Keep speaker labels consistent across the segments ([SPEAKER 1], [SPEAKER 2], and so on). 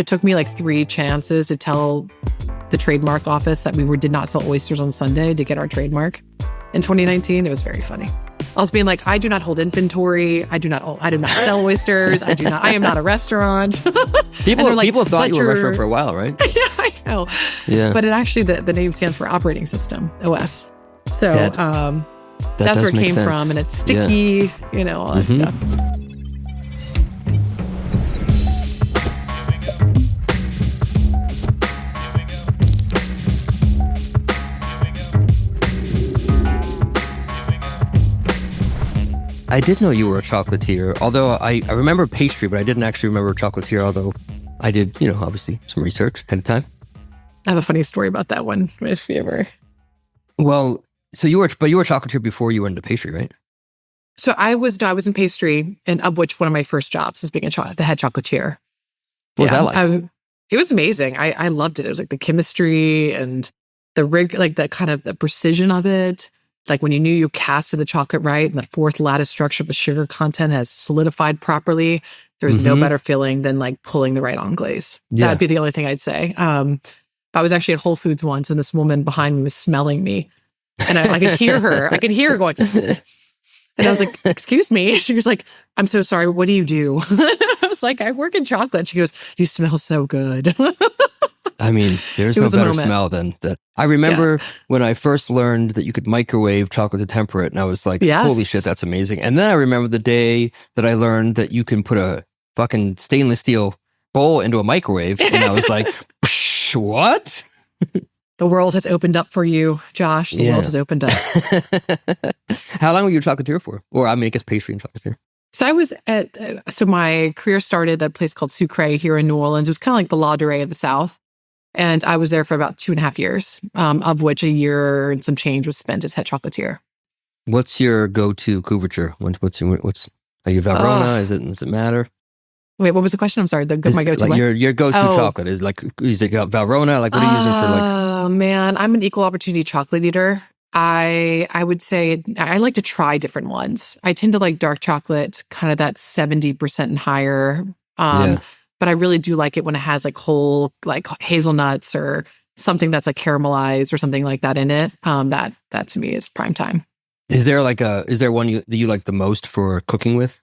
[SPEAKER 1] It took me like 3 chances to tell the trademark office that we did not sell oysters on Sunday to get our trademark. In 2019, it was very funny. I was being like, I do not hold inventory. I do not sell oysters. I am not a restaurant.
[SPEAKER 2] People thought you were a restaurant for a while, right?
[SPEAKER 1] Yeah, I know.
[SPEAKER 2] Yeah.
[SPEAKER 1] But it actually, the name stands for operating system, OS. So that's where it came from. And it's sticky, all that stuff.
[SPEAKER 2] I did know you were a chocolatier, although I remember pastry, but I didn't actually remember chocolatier, although I did, obviously some research ahead of time.
[SPEAKER 1] I have a funny story about that one, if you ever.
[SPEAKER 2] Well, so you were a chocolatier before you went into pastry, right?
[SPEAKER 1] So I was in pastry, and of which one of my first jobs was being the head chocolatier.
[SPEAKER 2] What was that like?
[SPEAKER 1] It was amazing. I loved it. It was like the chemistry and the like the kind of the precision of it. Like when you knew you casted the chocolate right and the 4th lattice structure of the sugar content has solidified properly, there's no better feeling than like pulling the right on glaze. Yeah. That'd be the only thing I'd say. I was actually at Whole Foods once and this woman behind me was smelling me. And I could hear her. I could hear her going, and I was like, excuse me. She was like, I'm so sorry. What do you do? I was like, I work in chocolate. She goes, you smell so good.
[SPEAKER 2] I mean, there's no better smell than that. I remember when I first learned that you could microwave chocolate to temper it, and I was like, holy shit, that's amazing. And then I remember the day that I learned that you can put a fucking stainless steel bowl into a microwave, and I was like, what?
[SPEAKER 1] The world has opened up for you, Josh. The world has opened up.
[SPEAKER 2] How long were you a chocolatier for? Or I guess pastry and chocolatier.
[SPEAKER 1] So I was so my career started at a place called Sucre here in New Orleans. It was kind of like the La Durée of the South. And I was there for about 2.5 years, of which a year and some change was spent as head chocolatier.
[SPEAKER 2] What's your go-to couverture? Are you Valrhona? Does it matter?
[SPEAKER 1] Wait, what was the question? I'm sorry. My go-to
[SPEAKER 2] like your go-to chocolate is it Valrhona? Like what are you using for like?
[SPEAKER 1] Oh man, I'm an equal opportunity chocolate eater. I would say I like to try different ones. I tend to like dark chocolate, kind of that 70% and higher. But I really do like it when it has like whole like hazelnuts or something that's like caramelized or something like that in it. That to me is prime time.
[SPEAKER 2] Is there one that you like the most for cooking with?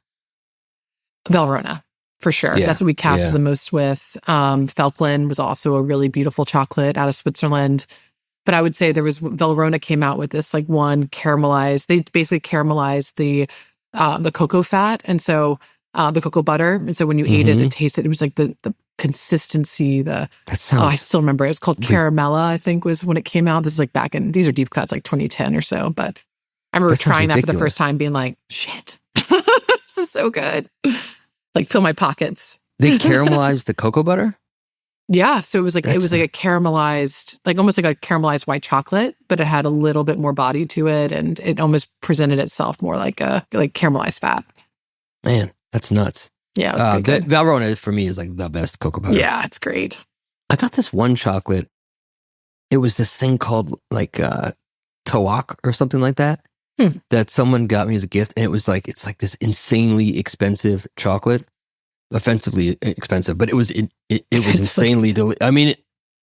[SPEAKER 1] Valrhona, for sure. Yeah, that's what we casted the most with. Falkland was also a really beautiful chocolate out of Switzerland. But I would say Valrhona came out with this like one caramelized. They basically caramelized the cocoa fat, and so the cocoa butter. And so when you ate it and tasted it was like the consistency. I still remember it was called Caramella, I think was when it came out. This is like these are deep cuts, like 2010 or so. But I remember trying that for the first time, being like, shit, this is so good. Like fill my pockets.
[SPEAKER 2] They caramelized the cocoa butter?
[SPEAKER 1] Yeah, so it was like a caramelized, like almost like a caramelized white chocolate, but it had a little bit more body to it, and it almost presented itself more like caramelized fat.
[SPEAKER 2] Man, that's nuts.
[SPEAKER 1] Yeah, it was pretty good.
[SPEAKER 2] Valrhona for me is like the best cocoa butter.
[SPEAKER 1] Yeah, it's great.
[SPEAKER 2] I got this one chocolate. It was this thing called like Tawak or something like that that someone got me as a gift, and it's like this insanely expensive chocolate. Offensively expensive, but it was insanely I mean,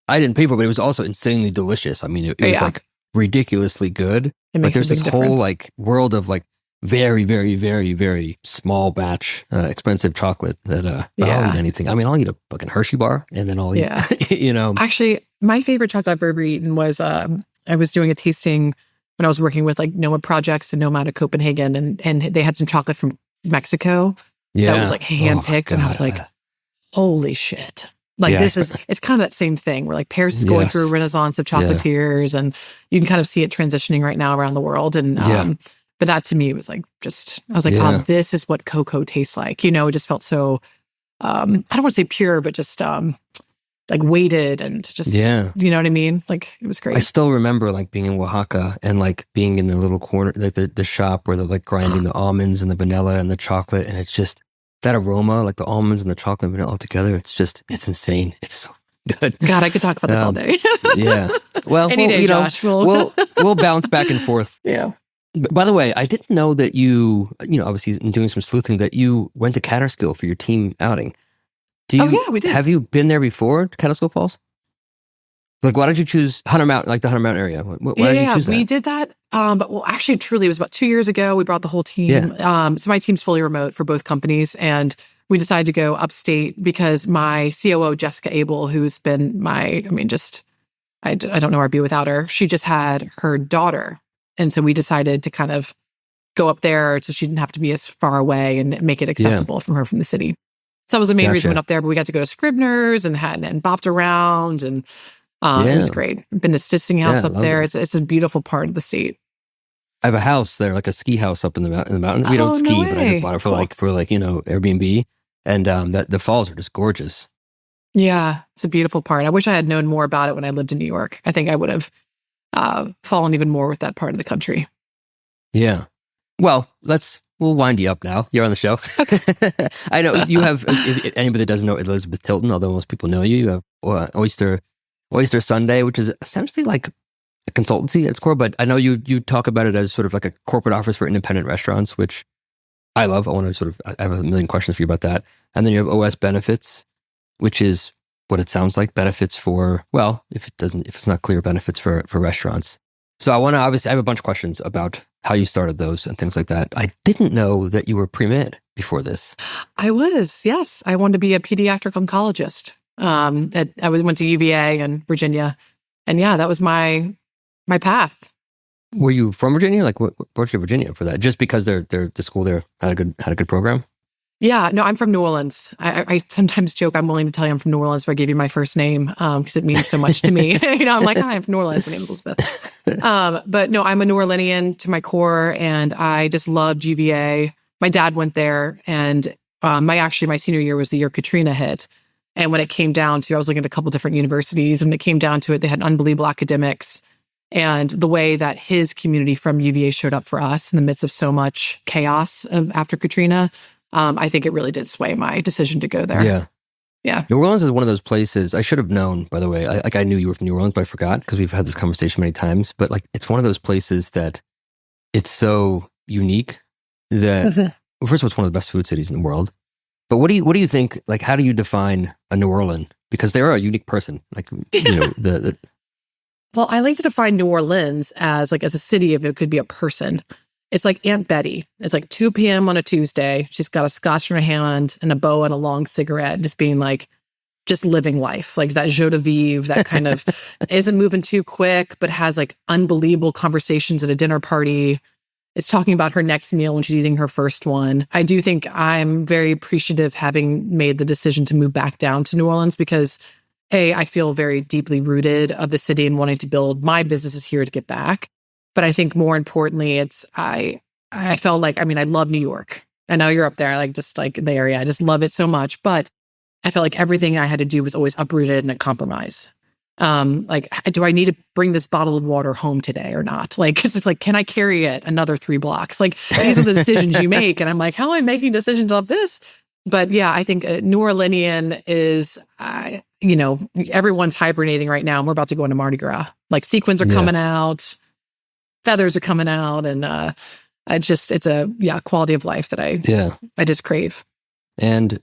[SPEAKER 2] I didn't pay for it, but it was also insanely delicious. I mean, it was like ridiculously good. But there's this whole like world of like very, very, very, very small batch expensive chocolate that I'll eat anything. I mean, I'll eat a fucking Hershey bar and then I'll eat,
[SPEAKER 1] Actually, my favorite chocolate I've ever eaten was I was doing a tasting when I was working with like Noma Projects and Noma out of Copenhagen, and they had some chocolate from Mexico. Yeah. That was like handpicked, and I was like, holy shit. Like it's kind of that same thing where like Paris is going through a renaissance of chocolatiers, and you can kind of see it transitioning right now around the world. And but that to me was like I was like, oh, this is what cocoa tastes like. It just felt so I don't want to say pure, but just like weighted and just you know what I mean? Like it was great.
[SPEAKER 2] I still remember like being in Oaxaca and like being in the little corner, like the shop where they're like grinding the almonds and the vanilla and the chocolate, and it's just that aroma, like the almonds and the chocolate and vanilla all together. It's insane. It's so good.
[SPEAKER 1] God, I could talk about this all day.
[SPEAKER 2] Yeah. Well,
[SPEAKER 1] any day, Josh.
[SPEAKER 2] We'll bounce back and forth.
[SPEAKER 1] Yeah.
[SPEAKER 2] By the way, I didn't know that you obviously in doing some sleuthing that you went to Catterskill for your team outing.
[SPEAKER 1] We did.
[SPEAKER 2] Have you been there before, Catskill Falls? Like, why did you choose Hunter Mountain, like the Hunter Mountain area? Why did you choose that?
[SPEAKER 1] We did that. But actually, truly, it was about 2 years ago. We brought the whole team.
[SPEAKER 2] Yeah.
[SPEAKER 1] So my team's fully remote for both companies. And we decided to go upstate because my COO, Jessica Abel, who's been I don't know where I'd be without her. She just had her daughter. And so we decided to kind of go up there so she didn't have to be as far away and make it accessible from her from the city. So that was the main reason we went up there. But we got to go to Scribner's and bopped around, and it was great. I've been to Stissing House up there. It's a beautiful part of the state.
[SPEAKER 2] I have a house there, like a ski house up in the mountain. We don't ski, but I just bought it for Airbnb. And the falls are just gorgeous.
[SPEAKER 1] Yeah, it's a beautiful part. I wish I had known more about it when I lived in New York. I think I would have fallen even more with that part of the country.
[SPEAKER 2] Yeah. Well, we'll wind you up now. You're on the show. Okay. I know you have, if anybody that doesn't know Elizabeth Tilton, although most people know you have Oyster Sunday, which is essentially like a consultancy at its core, but I know you talk about it as sort of like a corporate office for independent restaurants, which I love. I have a million questions for you about that. And then you have OS Benefits, which is what it sounds like, benefits for, well, if it's not clear, benefits for restaurants. So I have a bunch of questions about how you started those and things like that. I didn't know that you were pre-med before this.
[SPEAKER 1] I was, yes. I wanted to be a pediatric oncologist. I went to UVA in Virginia, and that was my path.
[SPEAKER 2] Were you from Virginia? Like, what brought you to Virginia for that? Just because the school there had a good program?
[SPEAKER 1] Yeah, no, I'm from New Orleans. I sometimes joke I'm willing to tell you I'm from New Orleans if I give you my first name because it means so much to me. I'm like, hi, I'm from New Orleans. My name is Elizabeth. But no, I'm a New Orleanian to my core, and I just loved UVA. My dad went there, and my senior year was the year Katrina hit. And when it came down to, I was looking at a couple different universities, and when it came down to it, they had unbelievable academics. And the way that his community from UVA showed up for us in the midst of so much chaos after Katrina, I think it really did sway my decision to go there.
[SPEAKER 2] Yeah.
[SPEAKER 1] Yeah.
[SPEAKER 2] New Orleans is one of those places, I should have known, by the way. I knew you were from New Orleans, but I forgot because we've had this conversation many times. But like, it's one of those places that it's so unique that, well, first of all, it's one of the best food cities in the world. But what do you think, like, how do you define a New Orleans? Because they are a unique person. Like,
[SPEAKER 1] Well, I like to define New Orleans as a city, if it could be a person. It's like Aunt Betty. It's like 2 p.m. on a Tuesday. She's got a scotch in her hand and a bow and a long cigarette, just being like, just living life. Like that joie de vivre, that kind of isn't moving too quick, but has like unbelievable conversations at a dinner party. It's talking about her next meal when she's eating her first one. I do think I'm very appreciative having made the decision to move back down to New Orleans because I feel very deeply rooted of the city and wanting to build my businesses here to get back. But I think more importantly, I felt like, I love New York. I know you're up there, like just like in the area. I just love it so much. But I felt like everything I had to do was always uprooted and a compromise. Like, do I need to bring this bottle of water home today or not? Like, cause it's like, can I carry it another 3 blocks? Like these are the decisions you make. And I'm like, how am I making decisions of this? But yeah, I think New Orleanian is, everyone's hibernating right now. And we're about to go into Mardi Gras. Like sequins are coming out, feathers are coming out. And it's a quality of life that I just crave.
[SPEAKER 2] And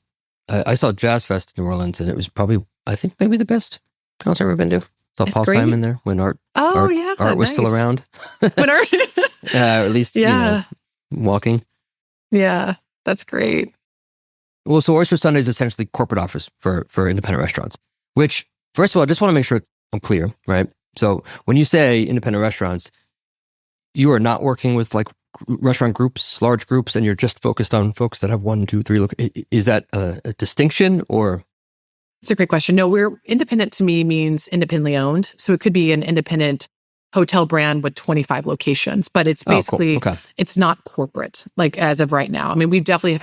[SPEAKER 2] I saw Jazz Fest in New Orleans, and it was probably, I think, maybe the best concert I've ever been to. Saw Paul Simon there when Art was still around.
[SPEAKER 1] When Art,
[SPEAKER 2] or at least walking.
[SPEAKER 1] Yeah, that's great.
[SPEAKER 2] Well, so Oyster Sunday is essentially corporate office for independent restaurants. Which, first of all, I just want to make sure I'm clear, right? So when you say independent restaurants, you are not working with like restaurant groups, large groups, and you're just focused on folks that have 1, 2, 3. Is that a distinction or?
[SPEAKER 1] It's a great question. No, we're independent to me means independently owned. So it could be an independent hotel brand with 25 locations, but it's basically, It's not corporate, like as of right now. We definitely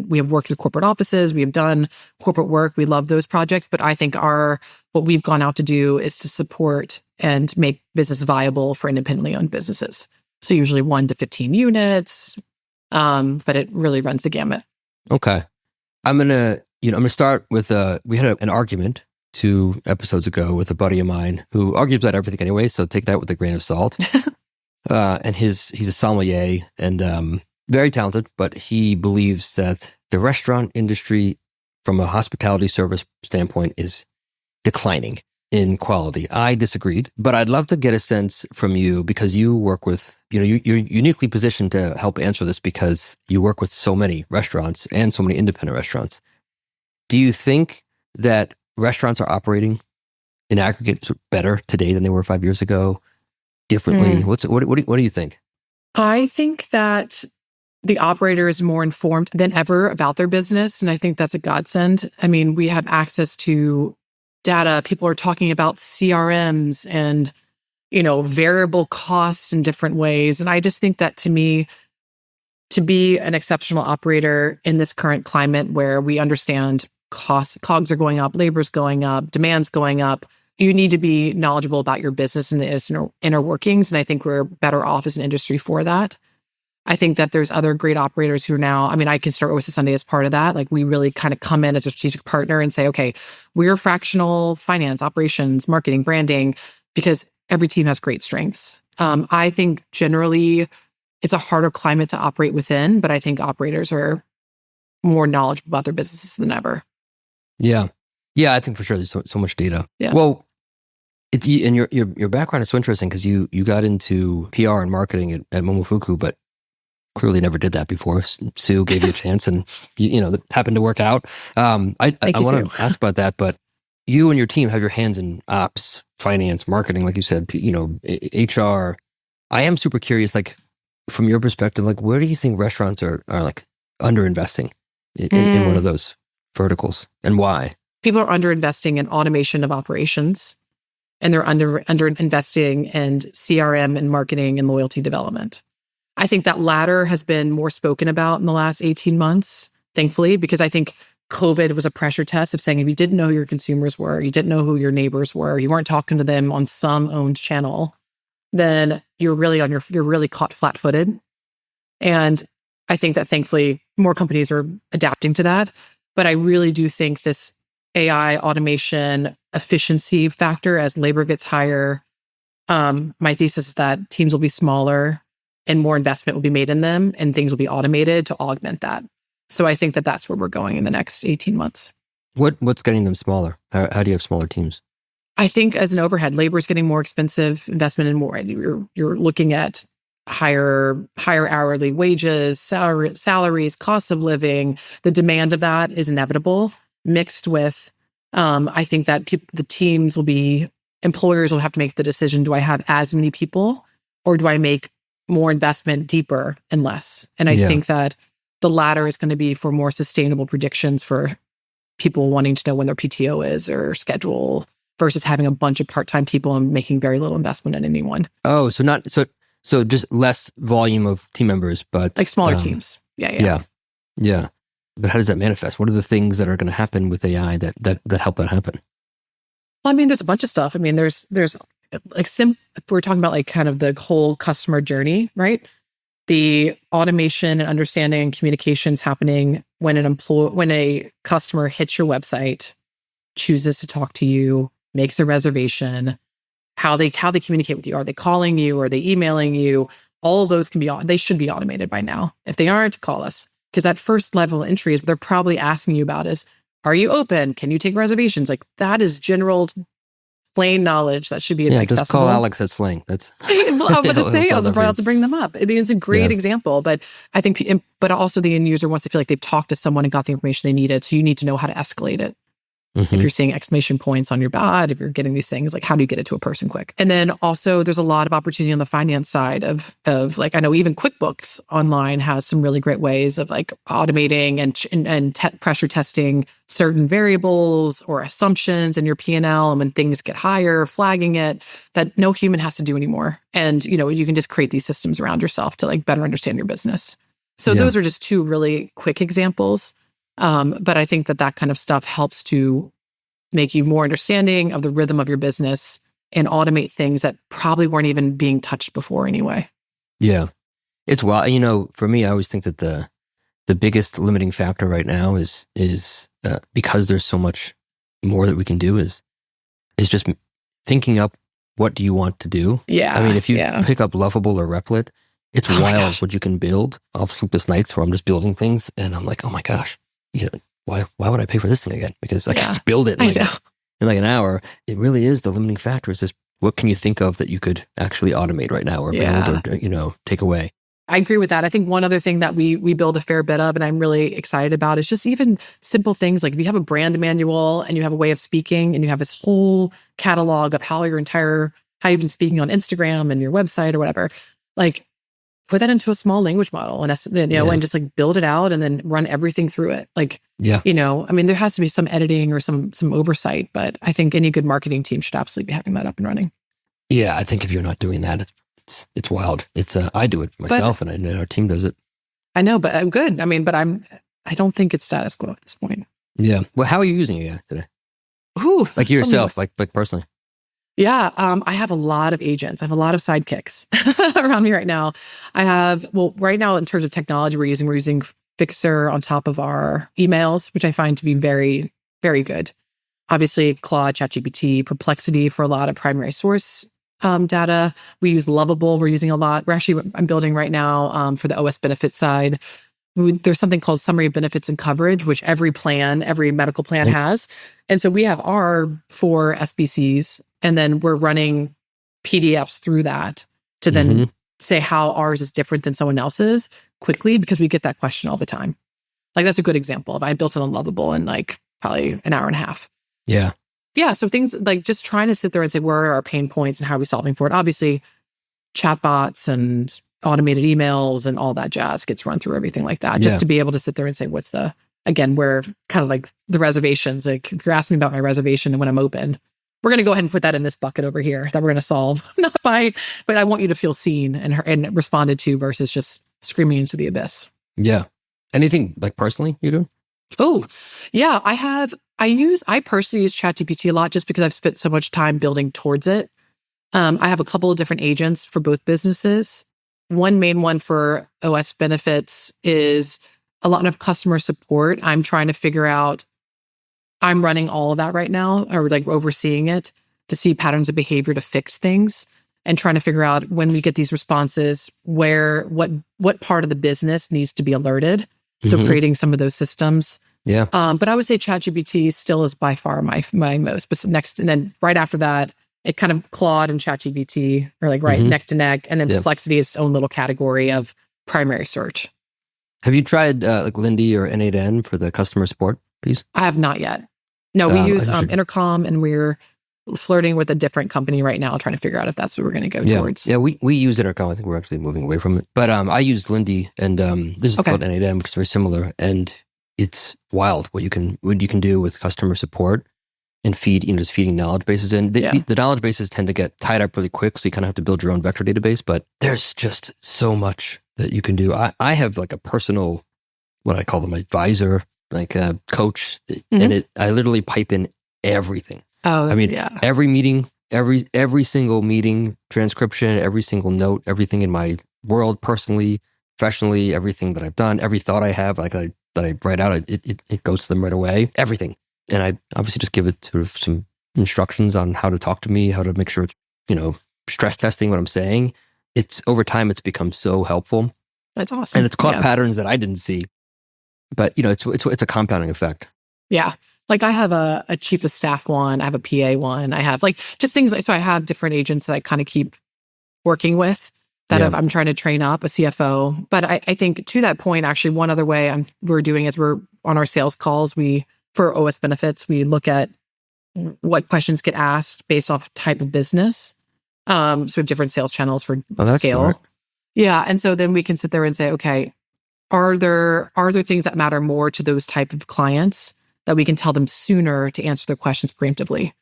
[SPEAKER 1] we have worked with corporate offices. We have done corporate work. We love those projects, but I think what we've gone out to do is to support and make business viable for independently owned businesses. So usually 1 to 15 units, but it really runs the gamut.
[SPEAKER 2] Okay. I'm going to start with, we had an argument 2 episodes ago with a buddy of mine who argues about everything anyway, so take that with a grain of salt. And he's a sommelier and very talented, but he believes that the restaurant industry from a hospitality service standpoint is declining in quality. I disagreed, but I'd love to get a sense from you because you work with, you're uniquely positioned to help answer this because you work with so many restaurants and so many independent restaurants. Do you think that restaurants are operating in aggregate better today than they were 5 years ago? Differently? What do you think?
[SPEAKER 1] I think that the operator is more informed than ever about their business. And I think that's a godsend. I mean, we have access to data. People are talking about CRMs and, variable costs in different ways. And I just think that to me, to be an exceptional operator in this current climate where we understand COGS are going up, labor's going up, demand's going up, you need to be knowledgeable about your business and its inner workings. And I think we're better off as an industry for that. I think that there's other great operators who are now, I consider Oyster Sunday as part of that. Like we really kind of come in as a strategic partner and say, okay, we're fractional finance, operations, marketing, branding, because every team has great strengths. I think generally it's a harder climate to operate within, but I think operators are more knowledgeable about their businesses than ever.
[SPEAKER 2] Yeah. Yeah, I think for sure there's so much data.
[SPEAKER 1] Yeah.
[SPEAKER 2] Well, and your background is so interesting because you got into PR and marketing at Momofuku, but clearly never did that before. Sue gave you a chance and that happened to work out. I want to ask about that, but you and your team have your hands in ops, finance, marketing, like you said, HR. I am super curious, like from your perspective, like where do you think restaurants are like underinvesting in one of those verticals and why?
[SPEAKER 1] People are underinvesting in automation of operations, and they're underinvesting in CRM and marketing and loyalty development. I think that latter has been more spoken about in the last 18 months, thankfully, because I think COVID was a pressure test of saying if you didn't know who your consumers were, you didn't know who your neighbors were, you weren't talking to them on some owned channel, then you're really caught flat-footed. And I think that thankfully more companies are adapting to that. But I really do think this AI automation efficiency factor as labor gets higher, my thesis is that teams will be smaller and more investment will be made in them and things will be automated to augment that. So I think that that's where we're going in the next 18 months.
[SPEAKER 2] What's getting them smaller? How do you have smaller teams?
[SPEAKER 1] I think as an overhead, labor is getting more expensive, investment in more. You're looking at higher hourly wages, salaries, cost of living. The demand of that is inevitable, mixed with, I think that employers will have to make the decision, do I have as many people or do I make more investment deeper and less? And I think that the latter is going to be for more sustainable predictions for people wanting to know when their PTO is or schedule versus having a bunch of part-time people and making very little investment in anyone.
[SPEAKER 2] Oh, so just less volume of team members, but
[SPEAKER 1] like smaller teams. Yeah.
[SPEAKER 2] But how does that manifest? What are the things that are going to happen with AI that help that happen?
[SPEAKER 1] Well, there's a bunch of stuff. There's like we're talking about like kind of the whole customer journey, right? The automation and understanding and communications happening when a customer hits your website, chooses to talk to you, makes a reservation, how they communicate with you. Are they calling you? Are they emailing you? All of those they should be automated by now. If they aren't, call us. Because that first level of entry is what they're probably asking you about is, are you open? Can you take reservations? Like that is general plain knowledge that should be accessible.
[SPEAKER 2] Just call Alex at Sling. That's
[SPEAKER 1] well, I was about to bring them up. It's a great example, but I think, but also the end user wants to feel like they've talked to someone and got the information they needed. So you need to know how to escalate it. Mm-hmm. If you're seeing exclamation points on your bot, if you're getting these things, like how do you get it to a person quick? And then also there's a lot of opportunity on the finance side of like, I know even QuickBooks online has some really great ways of like automating and pressure testing certain variables or assumptions in your P&L. And when things get higher, flagging it, that no human has to do anymore. And, you can just create these systems around yourself to like better understand your business. So those are just two really quick examples. But I think that kind of stuff helps to make you more understanding of the rhythm of your business and automate things that probably weren't even being touched before anyway. Yeah.
[SPEAKER 2] It's wild. For me, I always think that the biggest limiting factor right now is because there's so much more that we can do is just thinking up what do you want to do.
[SPEAKER 1] Yeah.
[SPEAKER 2] If you pick up Lovable or Replit, it's wild what you can build. I'll have sleepless nights where I'm just building things and I'm like, oh my gosh. why would I pay for this thing again? Because I can just build it in like an hour. It really is the limiting factor is just what can you think of that you could actually automate right now or build or, take away?
[SPEAKER 1] I agree with that. I think one other thing that we build a fair bit of and I'm really excited about is just even simple things like if you have a brand manual and you have a way of speaking and you have this whole catalog of how you've been speaking on Instagram and your website or whatever, like put that into a small language model and and just like build it out and then run everything through it. Like, I mean, there has to be some editing or some oversight, but I think any good marketing team should absolutely be having that up and running.
[SPEAKER 2] Yeah, I think if you're not doing that, it's wild. I do it myself, and I know our team does it.
[SPEAKER 1] I know, but I'm good. I mean, but I don't think it's status quo at this point.
[SPEAKER 2] Yeah. Well, how are you using it today?
[SPEAKER 1] Ooh,
[SPEAKER 2] like yourself, like personally.
[SPEAKER 1] Yeah, I have a lot of agents. I have a lot of sidekicks around me right now. Right now in terms of technology, we're using Fixer on top of our emails, which I find to be very, very good. Obviously, Claude, ChatGPT, Perplexity for a lot of primary source data. We use Lovable. We're using a lot. I'm building right now for the OS benefit side. There's something called Summary of Benefits and Coverage, which every medical plan has. And so we have our 4 SBCs, and then we're running PDFs through that to then say how ours is different than someone else's quickly, because we get that question all the time. Like that's a good example of I built it on Lovable in like probably an hour and a half.
[SPEAKER 2] Yeah.
[SPEAKER 1] Yeah. So things like just trying to sit there and say, where are our pain points and how are we solving for it? Obviously, chatbots and automated emails and all that jazz gets run through everything like that, just to be able to sit there and say, where kind of like the reservations, like if you're asking me about my reservation and when I'm open, we're going to go ahead and put that in this bucket over here that we're going to solve. But I want you to feel seen and responded to versus just screaming into the abyss.
[SPEAKER 2] Yeah. Anything like personally you do?
[SPEAKER 1] Oh, yeah. I personally use ChatGPT a lot just because I've spent so much time building towards it. I have a couple of different agents for both businesses. One main one for OS benefits is a lot of customer support. I'm trying to figure out, I'm running all of that right now, or like overseeing it to see patterns of behavior to fix things and trying to figure out when we get these responses, what part of the business needs to be alerted. So creating some of those systems.
[SPEAKER 2] Yeah.
[SPEAKER 1] But I would say ChatGPT still is by far my most, but next, and then right after that, it kind of Claude and ChatGPT are like neck to neck. And then Perplexity is its own little category of primary search.
[SPEAKER 2] Have you tried like Lindy or N8N for the customer support piece?
[SPEAKER 1] I have not yet. No, we use Intercom, and we're flirting with a different company right now, trying to figure out if that's what we're going to go towards.
[SPEAKER 2] Yeah, we use Intercom. I think we're actually moving away from it. But I use Lindy, and this is called N8N, which is very similar. And it's wild what you can do with customer support and just feeding knowledge bases in. The knowledge bases tend to get tied up really quick, so you kind of have to build your own vector database. But there's just so much that you can do. I have like a personal, what I call them, advisor, like a coach, and I literally pipe in everything.
[SPEAKER 1] Oh,
[SPEAKER 2] every meeting, every single meeting transcription, every single note, everything in my world, personally, professionally, everything that I've done, every thought I have, like that I write out, it goes to them right away. Everything. And I obviously just give it sort of some instructions on how to talk to me, how to make sure it's, stress testing what I'm saying. Over time, it's become so helpful.
[SPEAKER 1] That's awesome.
[SPEAKER 2] And it's caught patterns that I didn't see. But, it's a compounding effect.
[SPEAKER 1] Yeah. Like I have a chief of staff one, I have a PA one, I have like just things so I have different agents that I kind of keep working with that I'm trying to train up, a CFO. But I think to that point, actually, one other way we're doing is we're on our sales calls, for OS benefits, we look at what questions get asked based off type of business. So we have different sales channels for scale.
[SPEAKER 2] Smart.
[SPEAKER 1] Yeah. And so then we can sit there and say, okay, are there things that matter more to those type of clients that we can tell them sooner to answer their questions preemptively?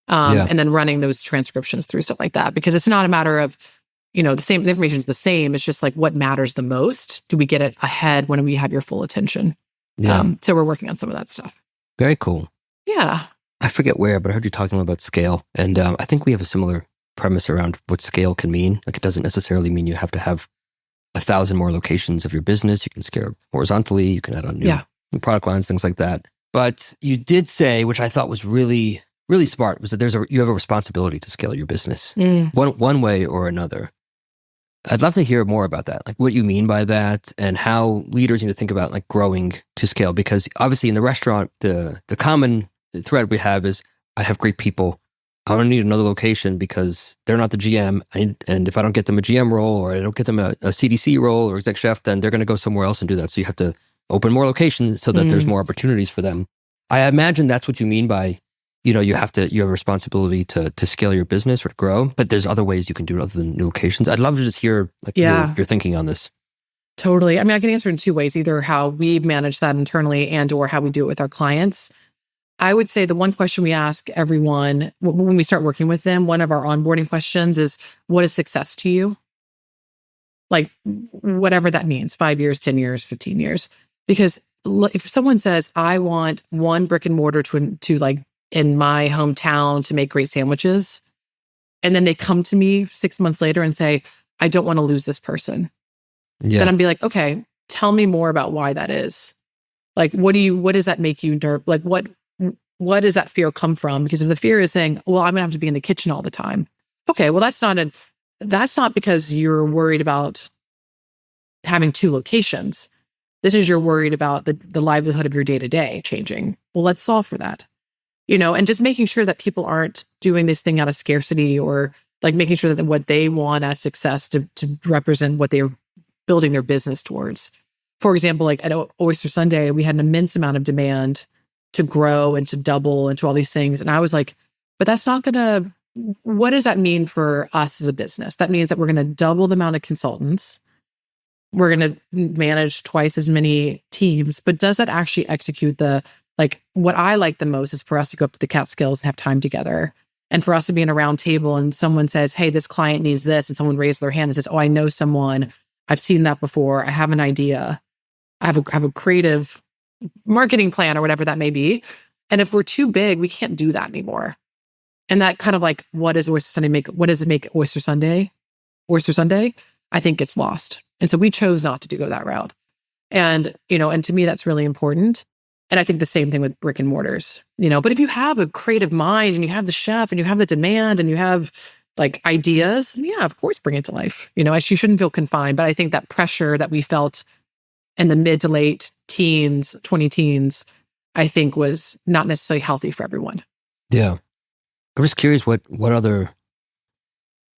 [SPEAKER 1] And then running those transcriptions through stuff like that, because it's not a matter of, the information is the same. It's just like what matters the most. Do we get it ahead when we have your full attention?
[SPEAKER 2] Yeah.
[SPEAKER 1] So we're working on some of that stuff.
[SPEAKER 2] Very cool.
[SPEAKER 1] Yeah.
[SPEAKER 2] I forget where, but I heard you talking about scale. And I think we have a similar premise around what scale can mean. Like it doesn't necessarily mean you have to have 1,000 more locations of your business. You can scale horizontally. You can add on new product lines, things like that. But you did say, which I thought was really, really smart, was that you have a responsibility to scale your business one way or another. I'd love to hear more about that, like what you mean by that and how leaders need to think about like growing to scale. Because obviously in the restaurant, the common thread we have is I have great people. I don't need another location because they're not the GM. And if I don't get them a GM role or I don't get them a CDC role or exec chef, then they're going to go somewhere else and do that. So you have to open more locations so that there's more opportunities for them. I imagine that's what you mean by, you have a responsibility to scale your business or grow, but there's other ways you can do it other than new locations. I'd love to just hear like your thinking on this.
[SPEAKER 1] Totally. I mean, I can answer in two ways, either how we manage that internally and or how we do it with our clients. I would say the one question we ask everyone when we start working with them, one of our onboarding questions is, what is success to you? Like whatever that means, 5 years, 10 years, 15 years. Because if someone says, I want one brick and mortar to like in my hometown to make great sandwiches, and then they come to me 6 months later and say, I don't want to lose this person. Yeah. Then I'd be like, okay, tell me more about why that is. Like, what does that make you nervous? Like, what does that fear come from? Because if the fear is saying, well, I'm gonna have to be in the kitchen all the time. Okay, well, that's not because you're worried about having two locations. This is you're worried about the livelihood of your day-to-day changing. Well, let's solve for that. And just making sure that people aren't doing this thing out of scarcity or like making sure that what they want as success to represent what they're building their business towards. For example, like at Oyster Sunday, we had an immense amount of demand to grow and to double and to all these things. And I was like, but that's not what does that mean for us as a business? That means that we're going to double the amount of consultants. We're going to manage twice as many teams, but does that actually execute what I like the most is for us to go up to the Catskills and have time together. And for us to be in a round table and someone says, hey, this client needs this. And someone raises their hand and says, oh, I know someone. I've seen that before. I have an idea. I have a creative marketing plan or whatever that may be. And if we're too big, we can't do that anymore. And that kind of like, what does Oyster Sunday make? What does it make Oyster Sunday? Oyster Sunday, I think gets lost. And so we chose not to go that route. And, and to me, that's really important. And I think the same thing with brick and mortars, but if you have a creative mind and you have the chef and you have the demand and you have like ideas, yeah, of course, bring it to life. You shouldn't feel confined. But I think that pressure that we felt in the mid to late teens, 20 teens, I think was not necessarily healthy for everyone.
[SPEAKER 2] Yeah. I'm just curious what other,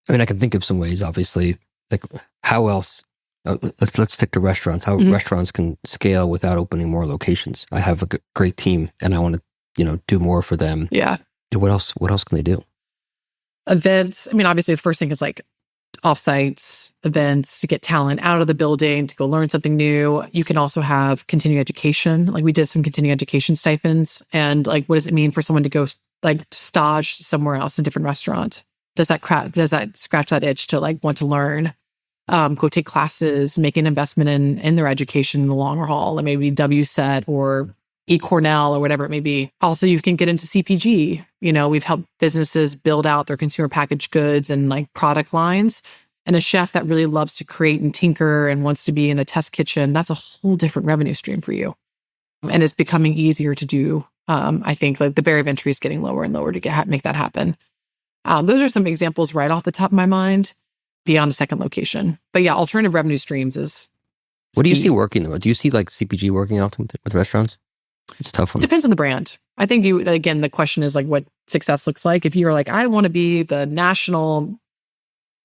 [SPEAKER 2] I mean, I can think of some ways, obviously, like how else, let's stick to restaurants, how restaurants can scale without opening more locations. I have a great team and I want to, do more for them.
[SPEAKER 1] Yeah.
[SPEAKER 2] What else can they do?
[SPEAKER 1] Events. I mean, obviously the first thing is like offsites, events to get talent out of the building, to go learn something new. You can also have continuing education. Like we did some continuing education stipends. And like, what does it mean for someone to go like stage somewhere else, in a different restaurant? Does that scratch that itch to like want to learn? Go take classes, make an investment in their education in the long haul, like maybe WSET or eCornell or whatever it may be. Also, you can get into CPG. We've helped businesses build out their consumer packaged goods and like product lines. And a chef that really loves to create and tinker and wants to be in a test kitchen, that's a whole different revenue stream for you. And it's becoming easier to do. I think like the barrier of entry is getting lower and lower to make that happen. Those are some examples right off the top of my mind beyond a second location. But yeah, alternative revenue streams is
[SPEAKER 2] what do you see working though? Do you see like CPG working out with restaurants? It's tough one.
[SPEAKER 1] Depends on the brand. I think again, the question is like what success looks like. If you're like, I want to be the national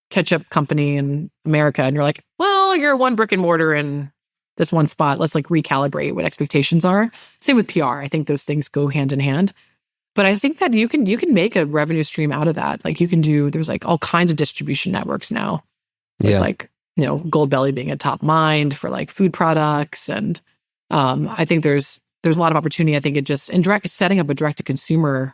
[SPEAKER 1] ketchup company in America, and you're like, well, you're one brick and mortar in this one spot. Let's like recalibrate what expectations are. Same with PR. I think those things go hand in hand. But I think that you can make a revenue stream out of that. Like there's like all kinds of distribution networks now. With like, Goldbelly being a top mind for like food products. And I think there's a lot of opportunity. I think setting up a direct to consumer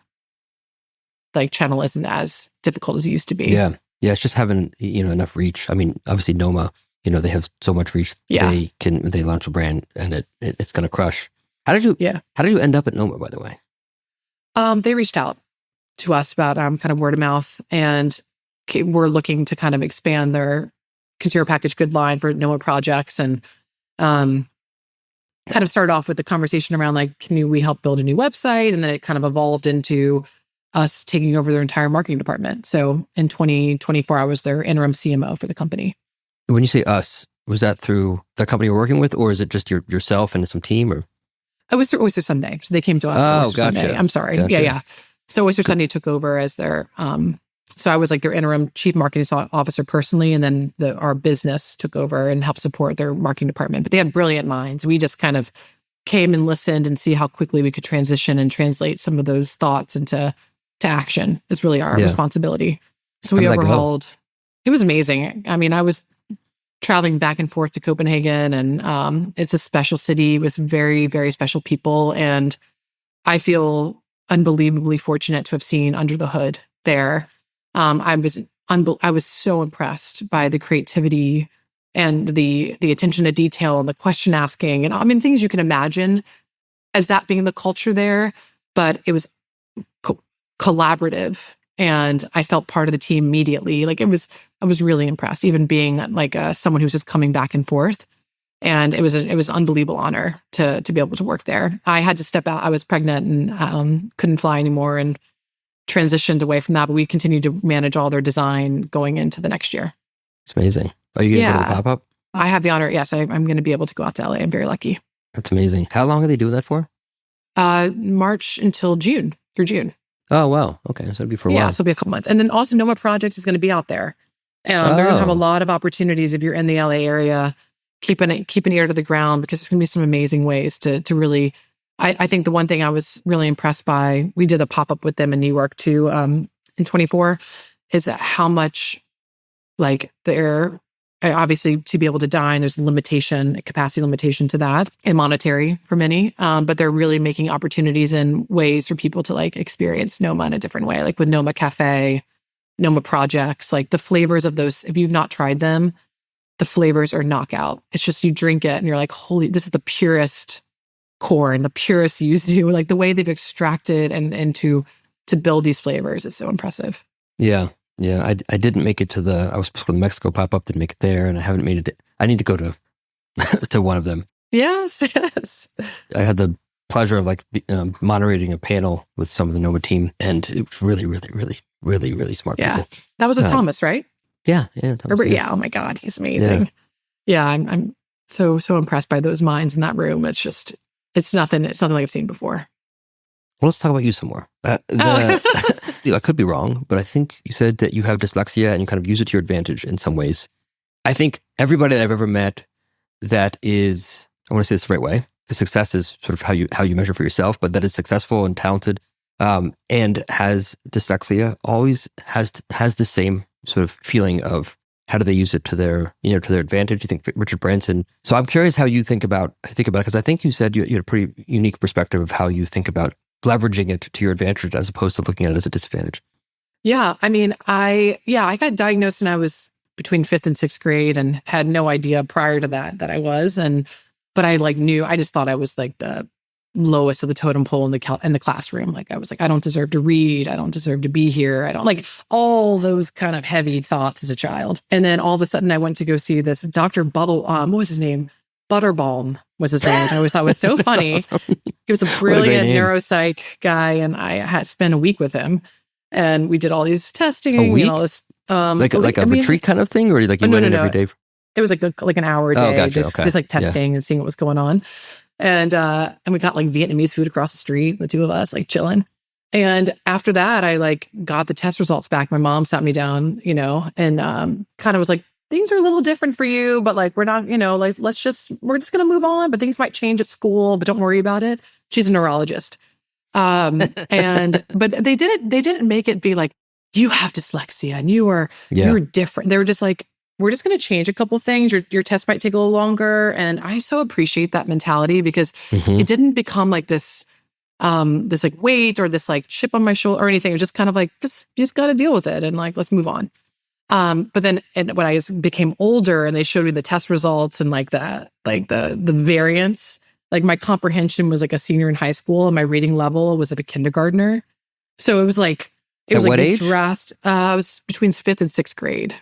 [SPEAKER 1] like channel isn't as difficult as it used to be.
[SPEAKER 2] Yeah. Yeah. It's just having, enough reach. I mean, obviously Noma, they have so much reach. Yeah. They launch a brand and it's going to crush. How did you end up at Noma, by the way?
[SPEAKER 1] They reached out to us about kind of word of mouth, and we're looking to kind of expand their consumer packaged good line for Noma Projects, and kind of started off with the conversation around like, can we help build a new website? And then it kind of evolved into us taking over their entire marketing department. So in 2024, I was their interim CMO for the company.
[SPEAKER 2] When you say us, was that through the company you're working with, or is it just yourself and some team? Or
[SPEAKER 1] it was through Oyster Sunday. So they came to us at Oyster
[SPEAKER 2] gotcha.
[SPEAKER 1] Sunday. I'm sorry.
[SPEAKER 2] Gotcha.
[SPEAKER 1] Yeah. So Oyster Sunday took over as their, so I was like their interim chief marketing officer personally, and then our business took over and helped support their marketing department. But they had brilliant minds. We just kind of came and listened and see how quickly we could transition and translate some of those thoughts into action is really our responsibility. So we overhauled. It was amazing. I mean, I was traveling back and forth to Copenhagen, and it's a special city with very, very special people. And I feel unbelievably fortunate to have seen under the hood there. I was so impressed by the creativity and the attention to detail and the question asking, and I mean things you can imagine as that being the culture there. But it was collaborative, and I felt part of the team immediately. Like I was really impressed, even being like someone who's just coming back and forth. And it was an unbelievable honor to be able to work there. I had to step out. I was pregnant and couldn't fly anymore, and transitioned away from that. But we continued to manage all their design going into the next year.
[SPEAKER 2] It's amazing. Are you going to go to the pop-up?
[SPEAKER 1] I have the honor. Yes, I'm going to be able to go out to LA. I'm very lucky.
[SPEAKER 2] That's amazing. How long are they doing that for?
[SPEAKER 1] March until June, through June.
[SPEAKER 2] Oh, wow. Okay. So it'll be for a while.
[SPEAKER 1] Yeah, so it'll be a couple months. And then also Noma Projects is going to be out there. They're going to have a lot of opportunities if you're in the LA area. Keep an ear to the ground, because there's going to be some amazing ways to really. I think the one thing I was really impressed by, we did a pop-up with them in New York too, in 24, is that how much like they're obviously to be able to dine, there's a capacity limitation to that, and monetary for many. But they're really making opportunities and ways for people to like experience Noma in a different way, like with Noma Cafe, Noma Projects, like the flavors of those. If you've not tried them, the flavors are knockout. It's just you drink it and you're like, holy, this is the purest corn, the purest yuzu. Like the way they've extracted and to build these flavors is so impressive.
[SPEAKER 2] Yeah. I didn't make it I was supposed to go to the Mexico pop-up, didn't make it there, and I haven't made it. I need to go to to one of them.
[SPEAKER 1] Yes.
[SPEAKER 2] I had the pleasure of like moderating a panel with some of the Noma team, and it was really, really, really, really, really smart people.
[SPEAKER 1] That was with Thomas, right?
[SPEAKER 2] Yeah. Thomas,
[SPEAKER 1] yeah. Oh my God, he's amazing. Yeah, I'm so impressed by those minds in that room. It's just, it's nothing like I've seen before.
[SPEAKER 2] Well, let's talk about you some more. I could be wrong, but I think you said that you have dyslexia and you kind of use it to your advantage in some ways. I think everybody that I've ever met that is, I want to say this the right way, the success is sort of how you measure for yourself, but that is successful and talented and has dyslexia always has the same sort of feeling of how do they use it to their advantage. You think Richard Branson. So I'm curious how you think about because I think you said you had a pretty unique perspective of how you think about leveraging it to your advantage as opposed to looking at it as a disadvantage.
[SPEAKER 1] Yeah. I mean, I got diagnosed when I was between 5th and 6th grade and had no idea prior to that I was. But I like knew, I just thought I was like the lowest of the totem pole in the classroom. Like I was like, I don't deserve to read. I don't deserve to be here. I don't like all those kind of heavy thoughts as a child. And then all of a sudden I went to go see this Dr. what was his name? Butterbalm was his name, which I always thought was so funny. Awesome. He was a brilliant neuropsych guy, and I had spent a week with him, and we did all these testing and all this.
[SPEAKER 2] Like a retreat kind of thing, or like you went in every day?
[SPEAKER 1] It was like an hour a day,
[SPEAKER 2] gotcha.
[SPEAKER 1] just like testing and seeing what was going on. And we got like Vietnamese food across the street, the two of us like chilling. And after that, I like got the test results back. My mom sat me down, and kind of was like, things are a little different for you, but like, we're not, like, we're just going to move on, but things might change at school, but don't worry about it. She's a neurologist. But they didn't make it be like, you have dyslexia and you're different. They were just like, we're just going to change a couple things. Your test might take a little longer. And I so appreciate that mentality because it didn't become like this like weight or this like chip on my shoulder or anything. It was just kind of like, you just got to deal with it. And like, let's move on. But then when I became older and they showed me the test results and like the variance, like my comprehension was like a senior in high school and my reading level was like a kindergartner. So it was like,
[SPEAKER 2] what age?
[SPEAKER 1] I was between 5th and 6th grade.